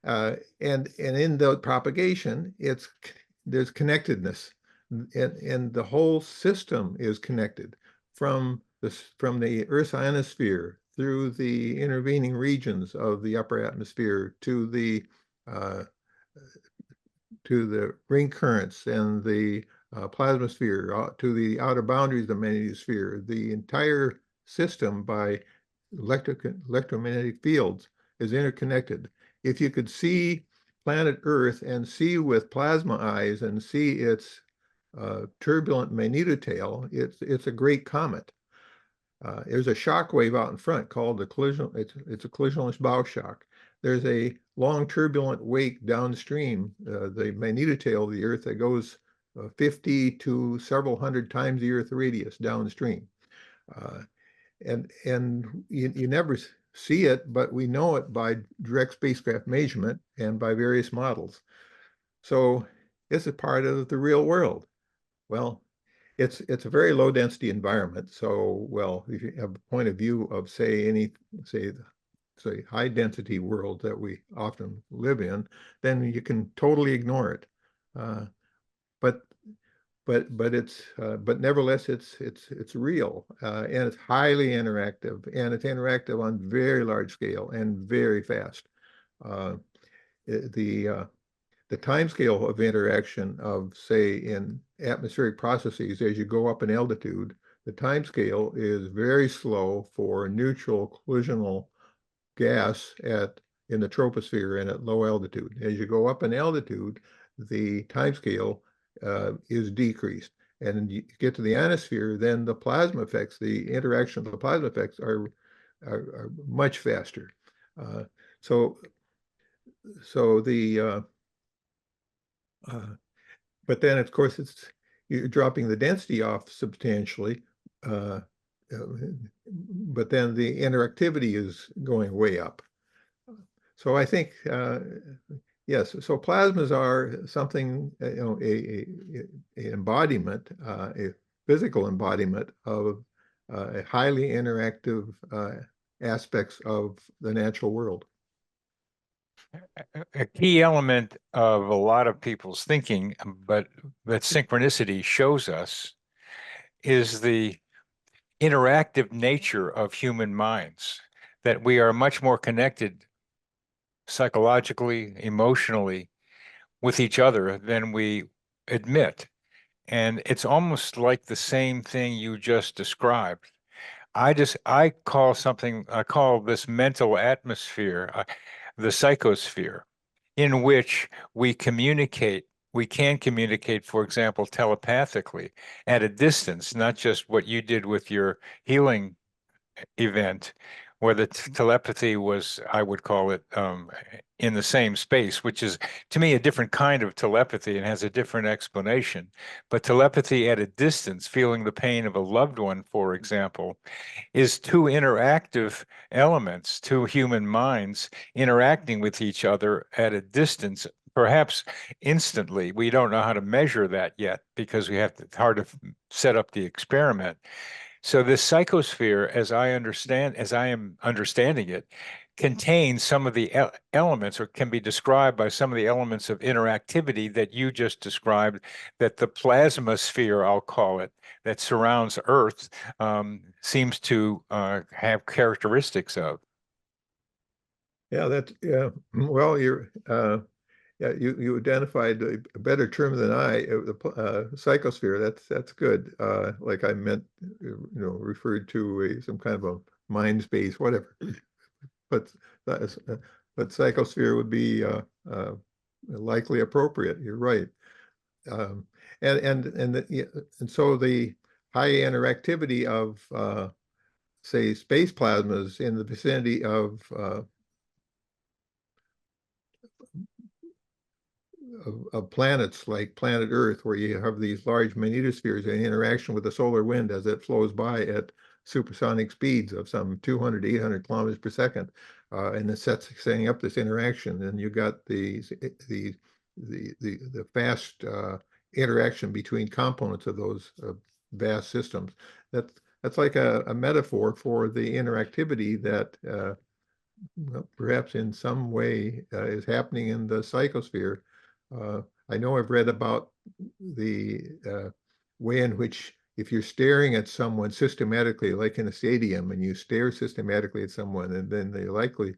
And in the propagation, there's connectedness, and the whole system is connected from the Earth's ionosphere through the intervening regions of the upper atmosphere uh, to the ring currents and the plasmasphere, to the outer boundaries of the magnetosphere. The entire system by electromagnetic fields is interconnected. If you could see planet Earth and see with plasma eyes and see its turbulent magnetotail, it's a great comet. There's a shock wave out in front called the collision. It's a collisionless bow shock. There's a long turbulent wake downstream, the magnetotail of the Earth, that goes 50 to several hundred times the Earth radius downstream. Uh, and you never see it, but we know it by direct spacecraft measurement and by various models. So it's a part of the real world. Well, it's a very low density environment. So, well, if you have a point of view of say high density world that we often live in, then you can totally ignore it. Uh, but but nevertheless it's real, and it's highly interactive, and it's interactive on very large scale and very fast. Uh, the the time scale of interaction of, say, in atmospheric processes, as you go up in altitude, the time scale is very slow for neutral collisional gas in the troposphere and at low altitude. As you go up in altitude, the time scale is decreased. And you get to the ionosphere, then the plasma effects, the interaction of the plasma effects are much faster. Uh, so so the uh, but then, of course, you're dropping the density off substantially, uh, uh, but then the interactivity is going way up. So I think, yes, so plasmas are something, a embodiment, a physical embodiment of highly interactive aspects of the natural world. A key element of a lot of people's thinking, but that synchronicity shows us, is the interactive nature of human minds, that we are much more connected psychologically, emotionally with each other than we admit. And it's almost like the same thing you just described. I call this mental atmosphere, the psychosphere, in which we communicate. We can communicate, for example, telepathically at a distance, not just what you did with your healing event, where the telepathy was, I would call it, in the same space, which is to me a different kind of telepathy and has a different explanation. But telepathy at a distance, feeling the pain of a loved one, for example, is two interactive elements, two human minds interacting with each other at a distance, perhaps instantly. We don't know how to measure that yet because it's hard to set up the experiment. So this psychosphere, as I am understanding it, contains some of the elements, or can be described by some of the elements of interactivity that you just described, that the plasma sphere, I'll call it, that surrounds Earth, seems to have characteristics of. Yeah, that's yeah. Well, yeah, you identified a better term than I, the psychosphere. That's good. Like I meant, referred to some kind of a mind space, whatever. But that is, but psychosphere would be likely appropriate. You're right. Um, yeah, and so the high interactivity of say space plasmas in the vicinity of planets like planet Earth, where you have these large magnetospheres in interaction with the solar wind as it flows by at supersonic speeds of some 200 to 800 kilometers per second, and it's setting up this interaction. And you got the fast interaction between components of those vast systems. That's like a metaphor for the interactivity that well, perhaps in some way is happening in the psychosphere. I know I've read about the way in which if you're staring at someone systematically, like in a stadium, and you stare systematically at someone, and then they likely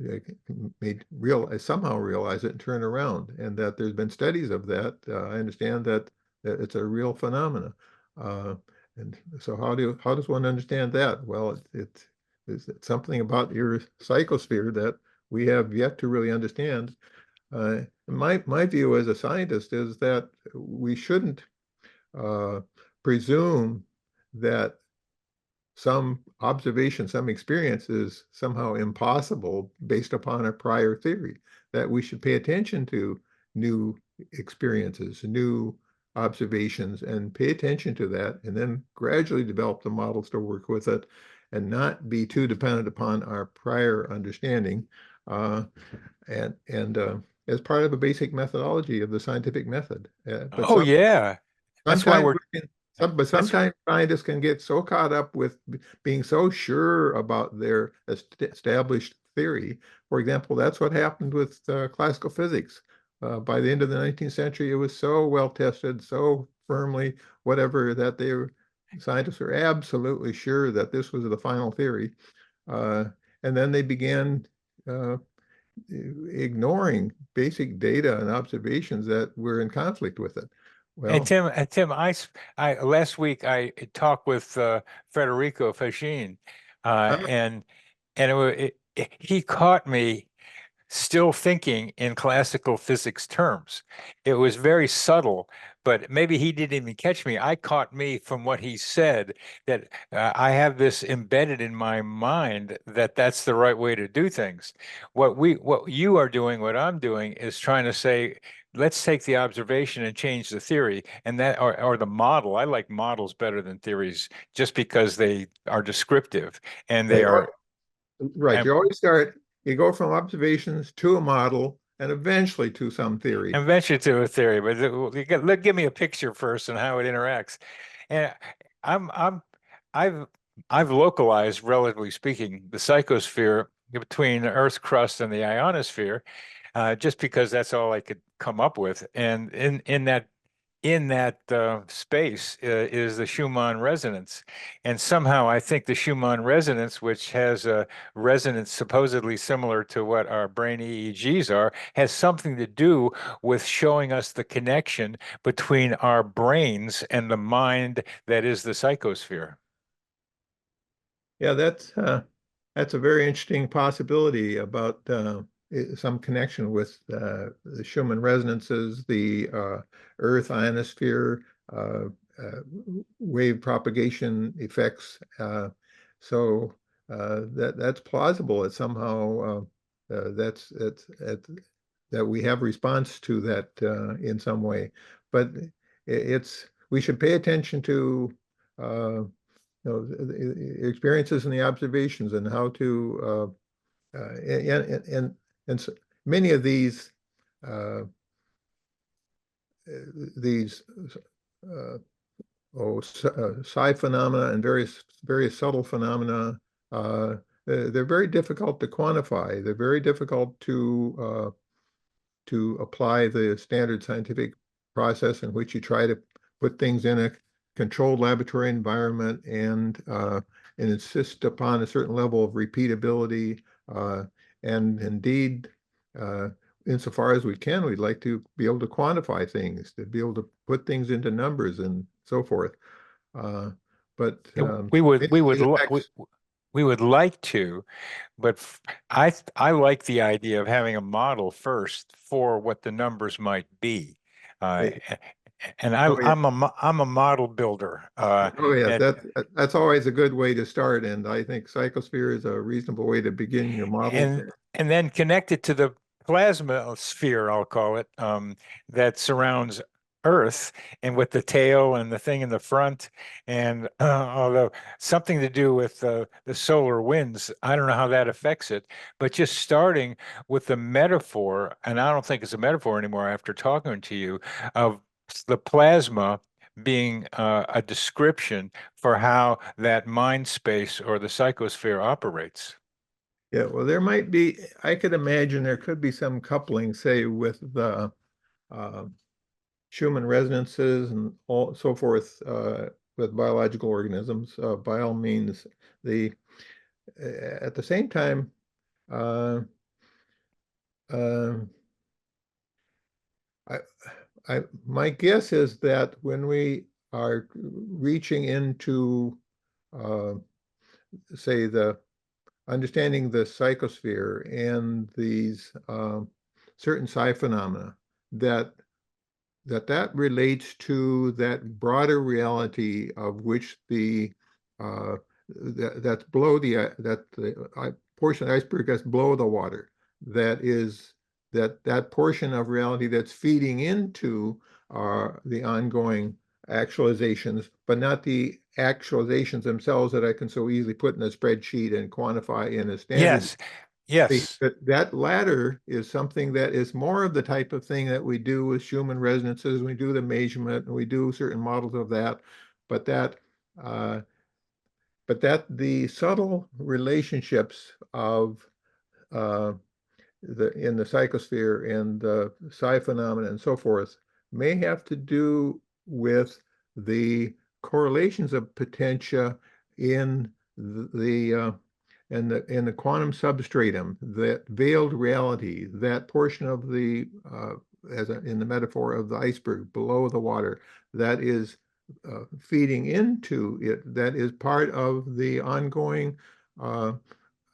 uh, somehow realize it and turn around, and that there's been studies of that. I understand that it's a real phenomena. Uh, and so how does one understand that? Well, it's something about your psychosphere that we have yet to really understand. My view as a scientist is that we shouldn't uh, presume that some observation, some experience is somehow impossible based upon a prior theory, that we should pay attention to new experiences, new observations, and pay attention to that, and then gradually develop the models to work with it and not be too dependent upon our prior understanding. Uh, and as part of a basic methodology of the scientific method. But Oh yeah, that's why sometimes we're that's sometimes scientists can get so caught up with being so sure about their established theory. For example, that's what happened with classical physics. By the end of the 19th century, it was so well tested, so firmly, whatever, that scientists were absolutely sure that this was the final theory. Uh, and then they began uh, ignoring basic data and observations that were in conflict with it. And Well, Tim, I last week I talked with Federico Fascin, uh, and he caught me still thinking in classical physics terms. It was very subtle, but maybe he didn't even catch me. I caught me from what he said, that I have this embedded in my mind that that's the right way to do things. What you are doing, what I'm doing is trying to say, let's take the observation and change the theory, and or the model. I like models better than theories just because they are descriptive and they right, are. right. You go from observations to a model and eventually to some theory. And venture to a theory, but give me a picture first and how it interacts. And I'm I'm I've I've localized, relatively speaking, the psychosphere between the Earth's crust and the ionosphere, just because that's all I could come up with. And in that in that space is the Schumann resonance. And somehow I think the Schumann resonance, which has a resonance supposedly similar to what our brain EEGs are, has something to do with showing us the connection between our brains and the mind that is the psychosphere. Yeah, that's a very interesting possibility about some connection with the Schumann resonances, the Earth ionosphere, uh, uh, wave propagation effects. So that's plausible. It's somehow that we have response to that in some way, but it's we should pay attention to. The experiences and the observations and how to and so many of uh, these uh, psi phenomena and various subtle phenomena they're very difficult to quantify. They're very difficult to apply the standard scientific process in which you try to put things in a controlled laboratory environment and insist upon a certain level of repeatability. Uh, and indeed, uh, insofar as we can, we'd like to be able to quantify things, to be able to put things into numbers and so forth. Uh, but We would many we of would these li- effects, we would like to, but I like the idea of having a model first for what the numbers might be. Uh, eh, and oh yeah, I'm a model builder. oh yes, And that's always a good way to start, and I think psychosphere is a reasonable way to begin your model. and then connected to the plasma sphere, I'll call it, that surrounds Earth, and with the tail and the thing in the front, and although something to do with the solar winds, I don't know how that affects it, but just starting with the metaphor, and I don't think it's a metaphor anymore after talking to you, of the plasma being a description for how that mind space or the psychosphere operates. Yeah, well, there might be, I could imagine there could be some coupling, say, with the uh, Schumann resonances and all so forth with biological organisms. By all means, the at the same time, uh, uh, I, my guess is that when we are reaching into, uh, say, the understanding the psychosphere and these certain psi phenomena, that that relates to that broader reality of which the that's below that the portion of the iceberg that's below the water, that is that portion of reality that's feeding into the ongoing actualizations, but not the actualizations themselves that I can so easily put in a spreadsheet and quantify in a standard. Yes, yes. That latter is something that is more of the type of thing that we do with Schumann resonances. We do the measurement and we do certain models of that, but uh, that the subtle relationships of uh, in the psychosphere and the psi phenomena and so forth may have to do with the correlations of potentia in in the quantum substratum, that veiled reality, that portion of the in the metaphor of the iceberg below the water, that is feeding into it, that is part of the ongoing uh,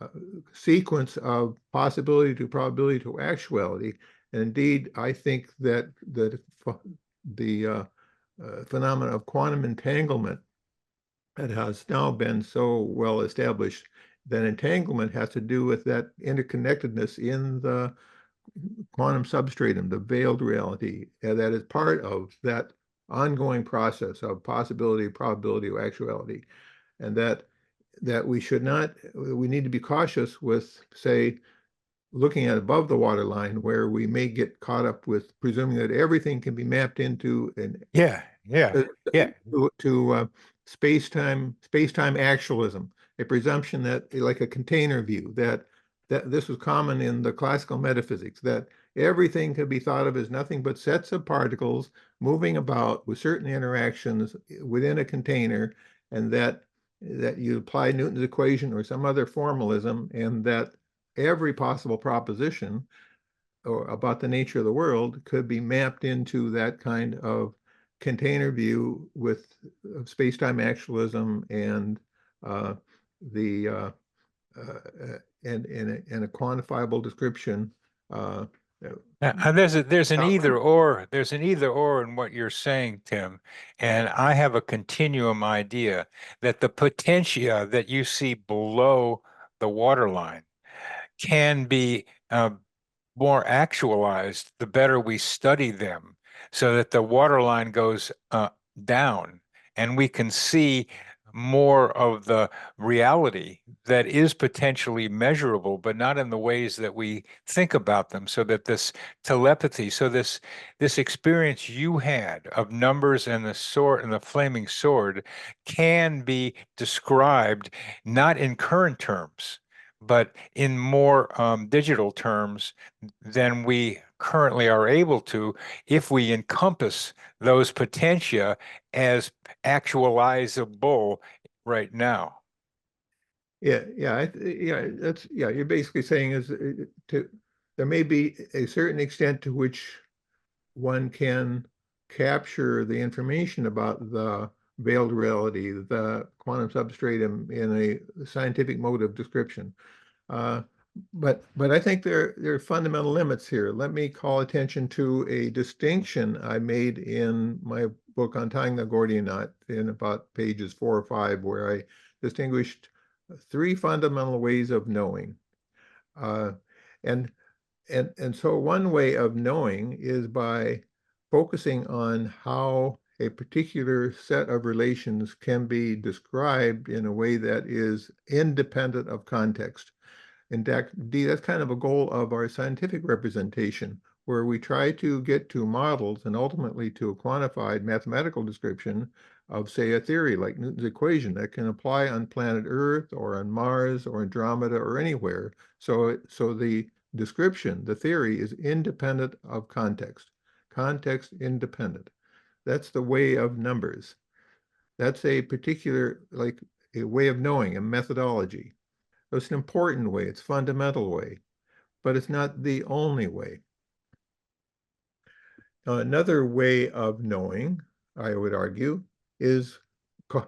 uh, sequence of possibility to probability to actuality. And indeed, I think that the phenomena of quantum entanglement that has now been so well established, that entanglement has to do with that interconnectedness in the quantum substratum, the veiled reality, that is part of that ongoing process of possibility, probability, or actuality, and that we should not, we need to be cautious with, say, looking at above the waterline, where we may get caught up with presuming that everything can be mapped into an Yeah, yeah, uh, yeah. to space-time actualism, a presumption that, like a container view, that this was common in the classical metaphysics, that everything could be thought of as nothing but sets of particles moving about with certain interactions within a container, and that you apply Newton's equation or some other formalism, and that every possible proposition or about the nature of the world could be mapped into that kind of container view with space-time actualism and the and a quantifiable description. There's an either or. There's an either or in what you're saying, Tim. And I have a continuum idea that the potentia that you see below the waterline can be more actualized the better we study them, so that the waterline goes down and we can see more of the reality that is potentially measurable, but not in the ways that we think about them. So that this telepathy, so this experience you had of numbers and the sword and the flaming sword can be described not in current terms, but in more digital terms than we currently are able to, if we encompass those potentia as actualizable right now. Yeah. You're basically saying is there may be a certain extent to which one can capture the information about the veiled reality, the quantum substratum in a scientific mode of description. Uh, but I think there are fundamental limits here. Let me call attention to a distinction I made in my book Untying the Gordian Knot in about pages 4 or 5, where I distinguished 3 fundamental ways of knowing. Uh, and and so one way of knowing is by focusing on how a particular set of relations can be described in a way that is independent of context. Indeed, that's kind of a goal of our scientific representation, where we try to get to models and ultimately to a quantified mathematical description of, say, a theory like Newton's equation that can apply on planet Earth or on Mars or Andromeda or anywhere. So the description, the theory, is independent of context, context independent. That's the way of numbers. That's a particular, like a way of knowing, a methodology. It's an important way, it's a fundamental way, but it's not the only way. Another way of knowing, I would argue, is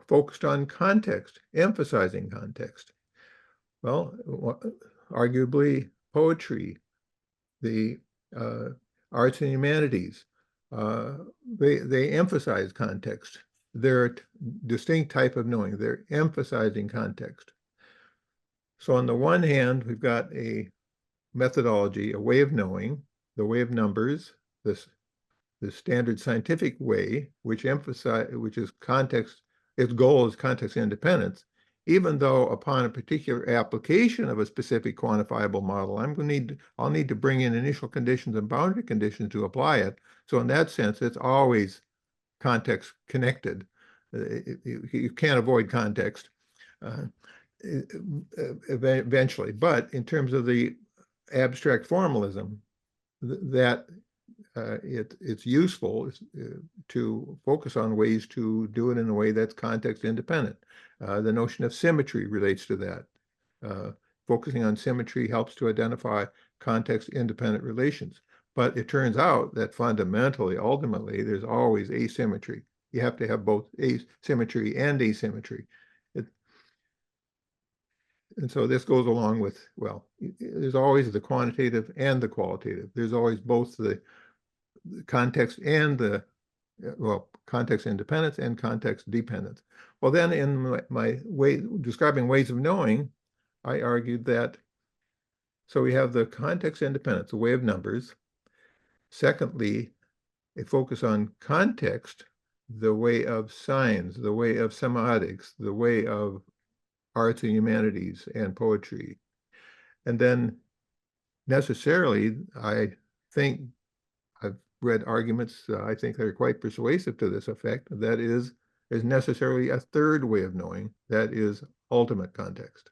focused on context, emphasizing context. Well, arguably poetry, the arts and humanities, they emphasize context. They're a distinct type of knowing. They're emphasizing context. So on the one hand, we've got a methodology, a way of knowing, the way of numbers, the standard scientific way, which is context, its goal is context independence, even though upon a particular application of a specific quantifiable model, I'll need to bring in initial conditions and boundary conditions to apply it. So in that sense, it's always context connected. You can't avoid context. Eventually. But in terms of the abstract formalism, that it's useful to focus on ways to do it in a way that's context independent. The notion of symmetry relates to that. Focusing on symmetry helps to identify context independent relations. But it turns out that fundamentally, ultimately, there's always asymmetry. You have to have both asymmetry and asymmetry. And so this goes along with, well, there's always the quantitative and the qualitative. There's always both the context and context independence and context dependence. Well, then in my way describing ways of knowing, I argued that, so we have the context independence, the way of numbers. Secondly, a focus on context, the way of signs, the way of semiotics, the way of arts and humanities and poetry. And then necessarily, I think I've read arguments, I think they're quite persuasive to this effect, that is necessarily a third way of knowing, that is ultimate context,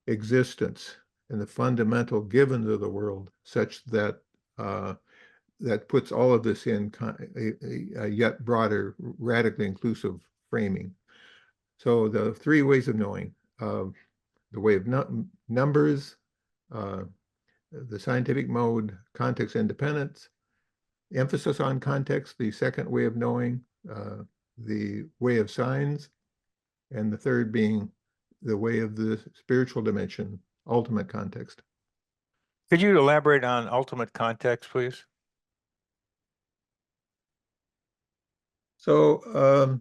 existence, and the fundamental givens of the world, such that that puts all of this in a yet broader, radically inclusive framing. So the three ways of knowing, the way of numbers, the scientific mode, context independence, emphasis on context, the second way of knowing, the way of signs, and the third being the way of the spiritual dimension, ultimate context. Could you elaborate on ultimate context, please? So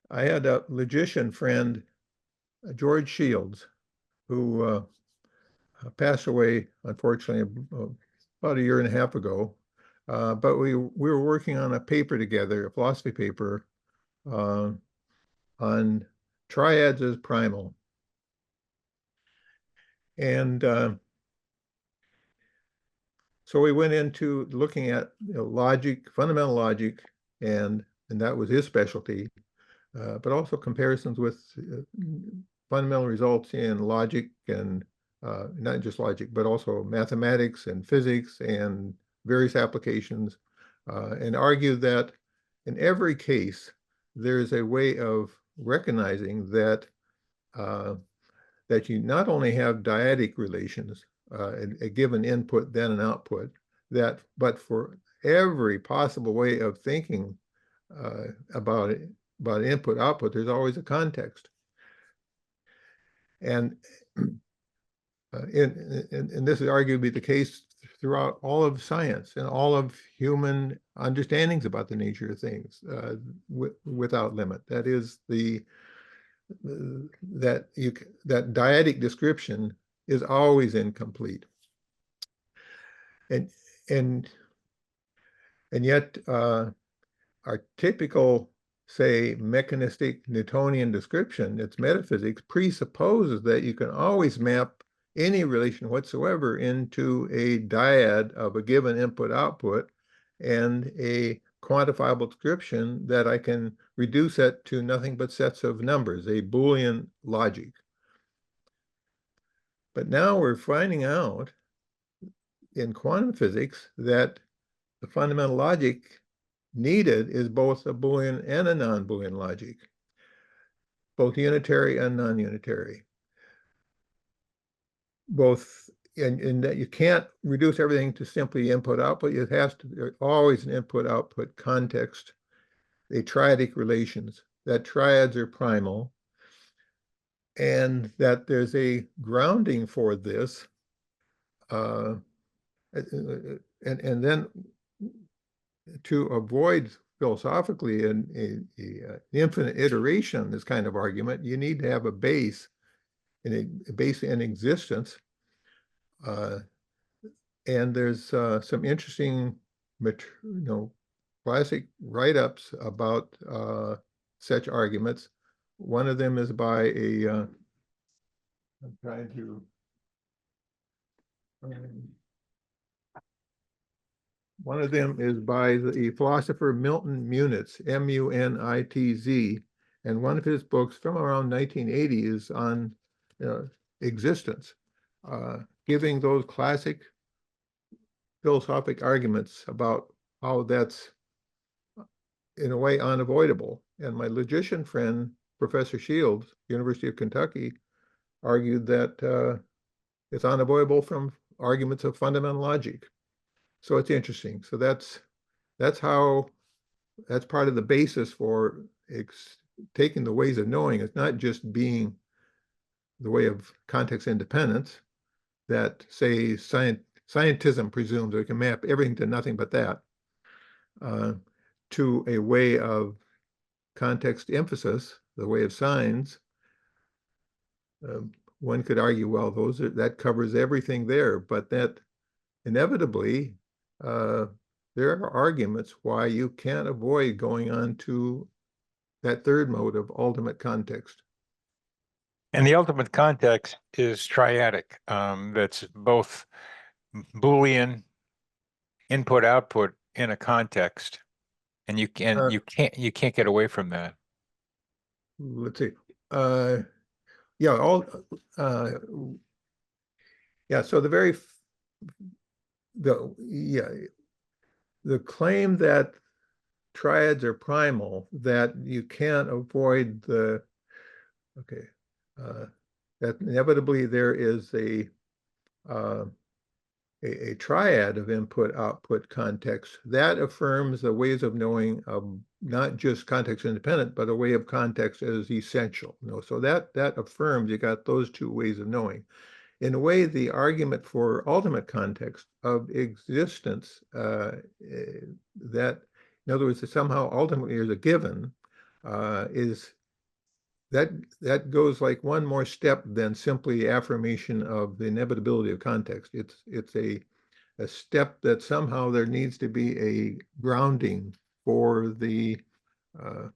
I had a logician friend, George Shields, who passed away, unfortunately, about a year and a half ago. But we were working on a paper together, a philosophy paper, on triads as primal. And so we went into looking at logic, fundamental logic, and that was his specialty, but also comparisons with fundamental results in logic and not just logic, but also mathematics and physics and various applications, and argued that in every case, there's a way of recognizing that that you not only have dyadic relations, a given input, then an output, but for every possible way of thinking about input output, there's always a context. And and this is arguably the case throughout all of science and all of human understandings about the nature of things, without limit. That is that dyadic description is always incomplete, and yet our typical, say, mechanistic Newtonian description, its metaphysics, presupposes that you can always map any relation whatsoever into a dyad of a given input-output and a quantifiable description that I can reduce it to nothing but sets of numbers, a Boolean logic. But now we're finding out in quantum physics that the fundamental logic needed is both a Boolean and a non-Boolean logic, both unitary and non-unitary. Both, and that you can't reduce everything to simply input-output. It has to be always an input-output context, a triadic relations, that triads are primal, and that there's a grounding for this, and then to avoid philosophically an infinite iteration of this kind of argument, you need to have a base in existence. And there's some interesting, classic write-ups about such arguments. One of them is by I'm trying to. One of them is by the philosopher Milton Munitz, M-U-N-I-T-Z, and one of his books from around 1980 is on existence, giving those classic philosophic arguments about how that's in a way unavoidable. And my logician friend, Professor Shields, University of Kentucky, argued that it's unavoidable from arguments of fundamental logic. So it's interesting. So that's part of the basis for taking the ways of knowing. It's not just being the way of context independence that, say, scientism presumes we can map everything to nothing but that, to a way of context emphasis, the way of signs. One could argue, well, that covers everything there, but that inevitably there are arguments why you can't avoid going on to that third mode of ultimate context. And the ultimate context is triadic. That's both Boolean input-output in a context, and you can't get away from that. Let's see. yeah, all uh, yeah. So the claim that triads are primal, that you can't avoid that inevitably there is uh, a triad of input-output context that affirms the ways of knowing not just context independent, but a way of context as essential. So that affirms you got those two ways of knowing. In a way, the argument for ultimate context of existence, that, in other words, that somehow ultimately is a given, is that goes like one more step than simply affirmation of the inevitability of context. It's a step that somehow there needs to be a grounding for uh,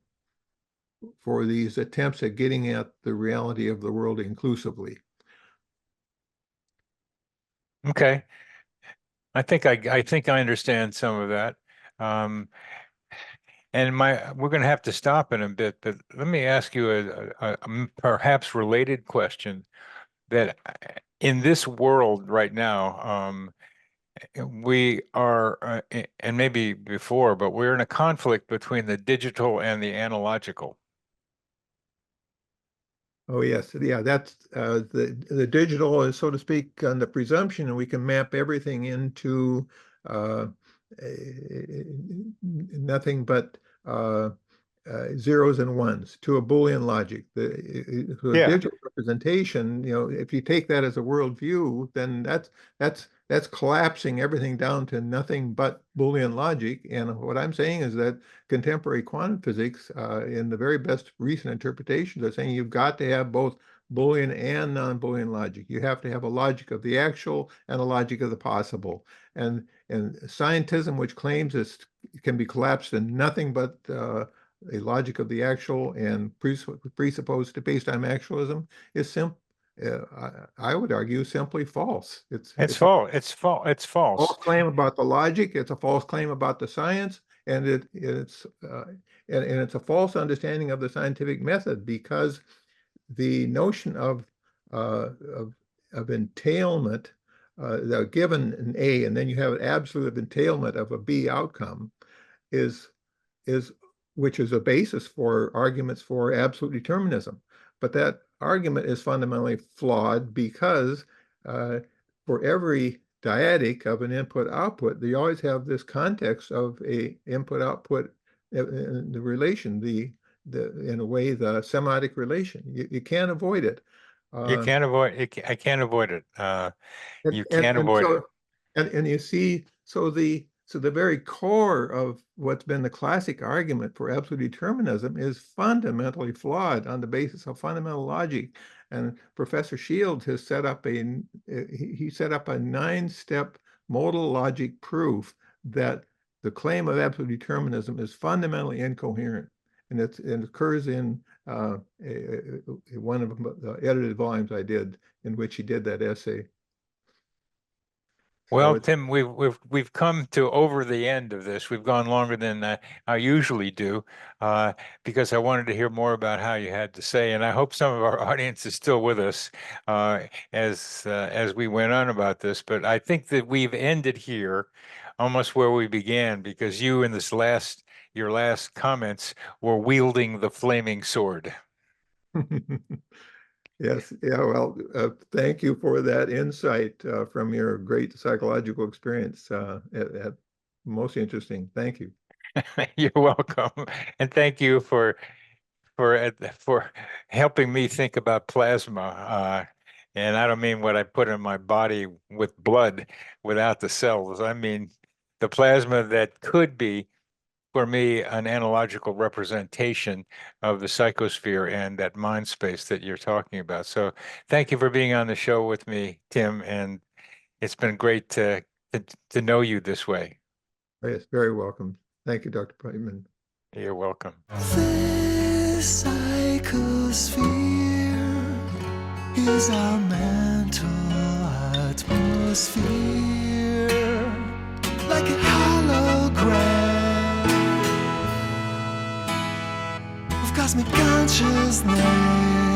for these attempts at getting at the reality of the world inclusively. Okay. I think I understand some of that. Um, and we're going to have to stop in a bit, but let me ask you a perhaps related question that in this world right now, we are, and maybe before, but we're in a conflict between the digital and the analogical. Oh yes, yeah. That's the digital is, so to speak, on the presumption, and we can map everything into uh, nothing but zeros and ones to a Boolean logic. The Yeah, digital representation, if you take that as a worldview, then that's collapsing everything down to nothing but Boolean logic. And what I'm saying is that contemporary quantum physics, in the very best recent interpretations, are saying you've got to have both Boolean and non-Boolean logic. You have to have a logic of the actual and a logic of the possible. And scientism, which claims it can be collapsed in nothing but a logic of the actual and presupposed space-time actualism, is I would argue, simply false. it's It's a false. It's false false. claim about the logic. It's a false claim about the science, and it's a false understanding of the scientific method, because the notion uh, of entailment, given an A, and then you have an absolute entailment of a B outcome, is is which is a basis for arguments for absolute determinism. But that argument is fundamentally flawed, because uh, for every dyadic of an input-output, you always have this context of a input-output, the relation, in a way, the semiotic relation. You can't avoid it. You Uh, can't avoid it. I can't avoid it. and You and can't and avoid it. so and you see, so the very core of what's been the classic argument for absolute determinism is fundamentally flawed on the basis of fundamental logic. And Professor Shields has set up he set up a 9-step modal logic proof that the claim of absolute determinism is fundamentally incoherent, and it occurs in one of the edited volumes I did, in which he did that essay. So Well, it's Tim, we've come to over the end of this. We've gone longer than I usually do, uh, because I wanted to hear more about how you had to say, and I hope some of our audience is still with us as we went on about this. But I think that we've ended here, almost where we began, because you in your last comments were wielding the flaming sword. yes, yeah. Well, thank you for that insight from your great psychological experience. Most interesting. Thank you. You're welcome, and thank you for helping me think about plasma. And I don't mean what I put in my body with blood without the cells. I mean the plasma that could be, for me, an analogical representation of the psychosphere and that mind space that you're talking about. So thank you for being on the show with me, Tim, and it's been great to know you this way. Yes, very welcome. Thank you, Dr. Brightman. You're welcome. This psychosphere is our mental atmosphere, like a hologram of cosmic consciousness.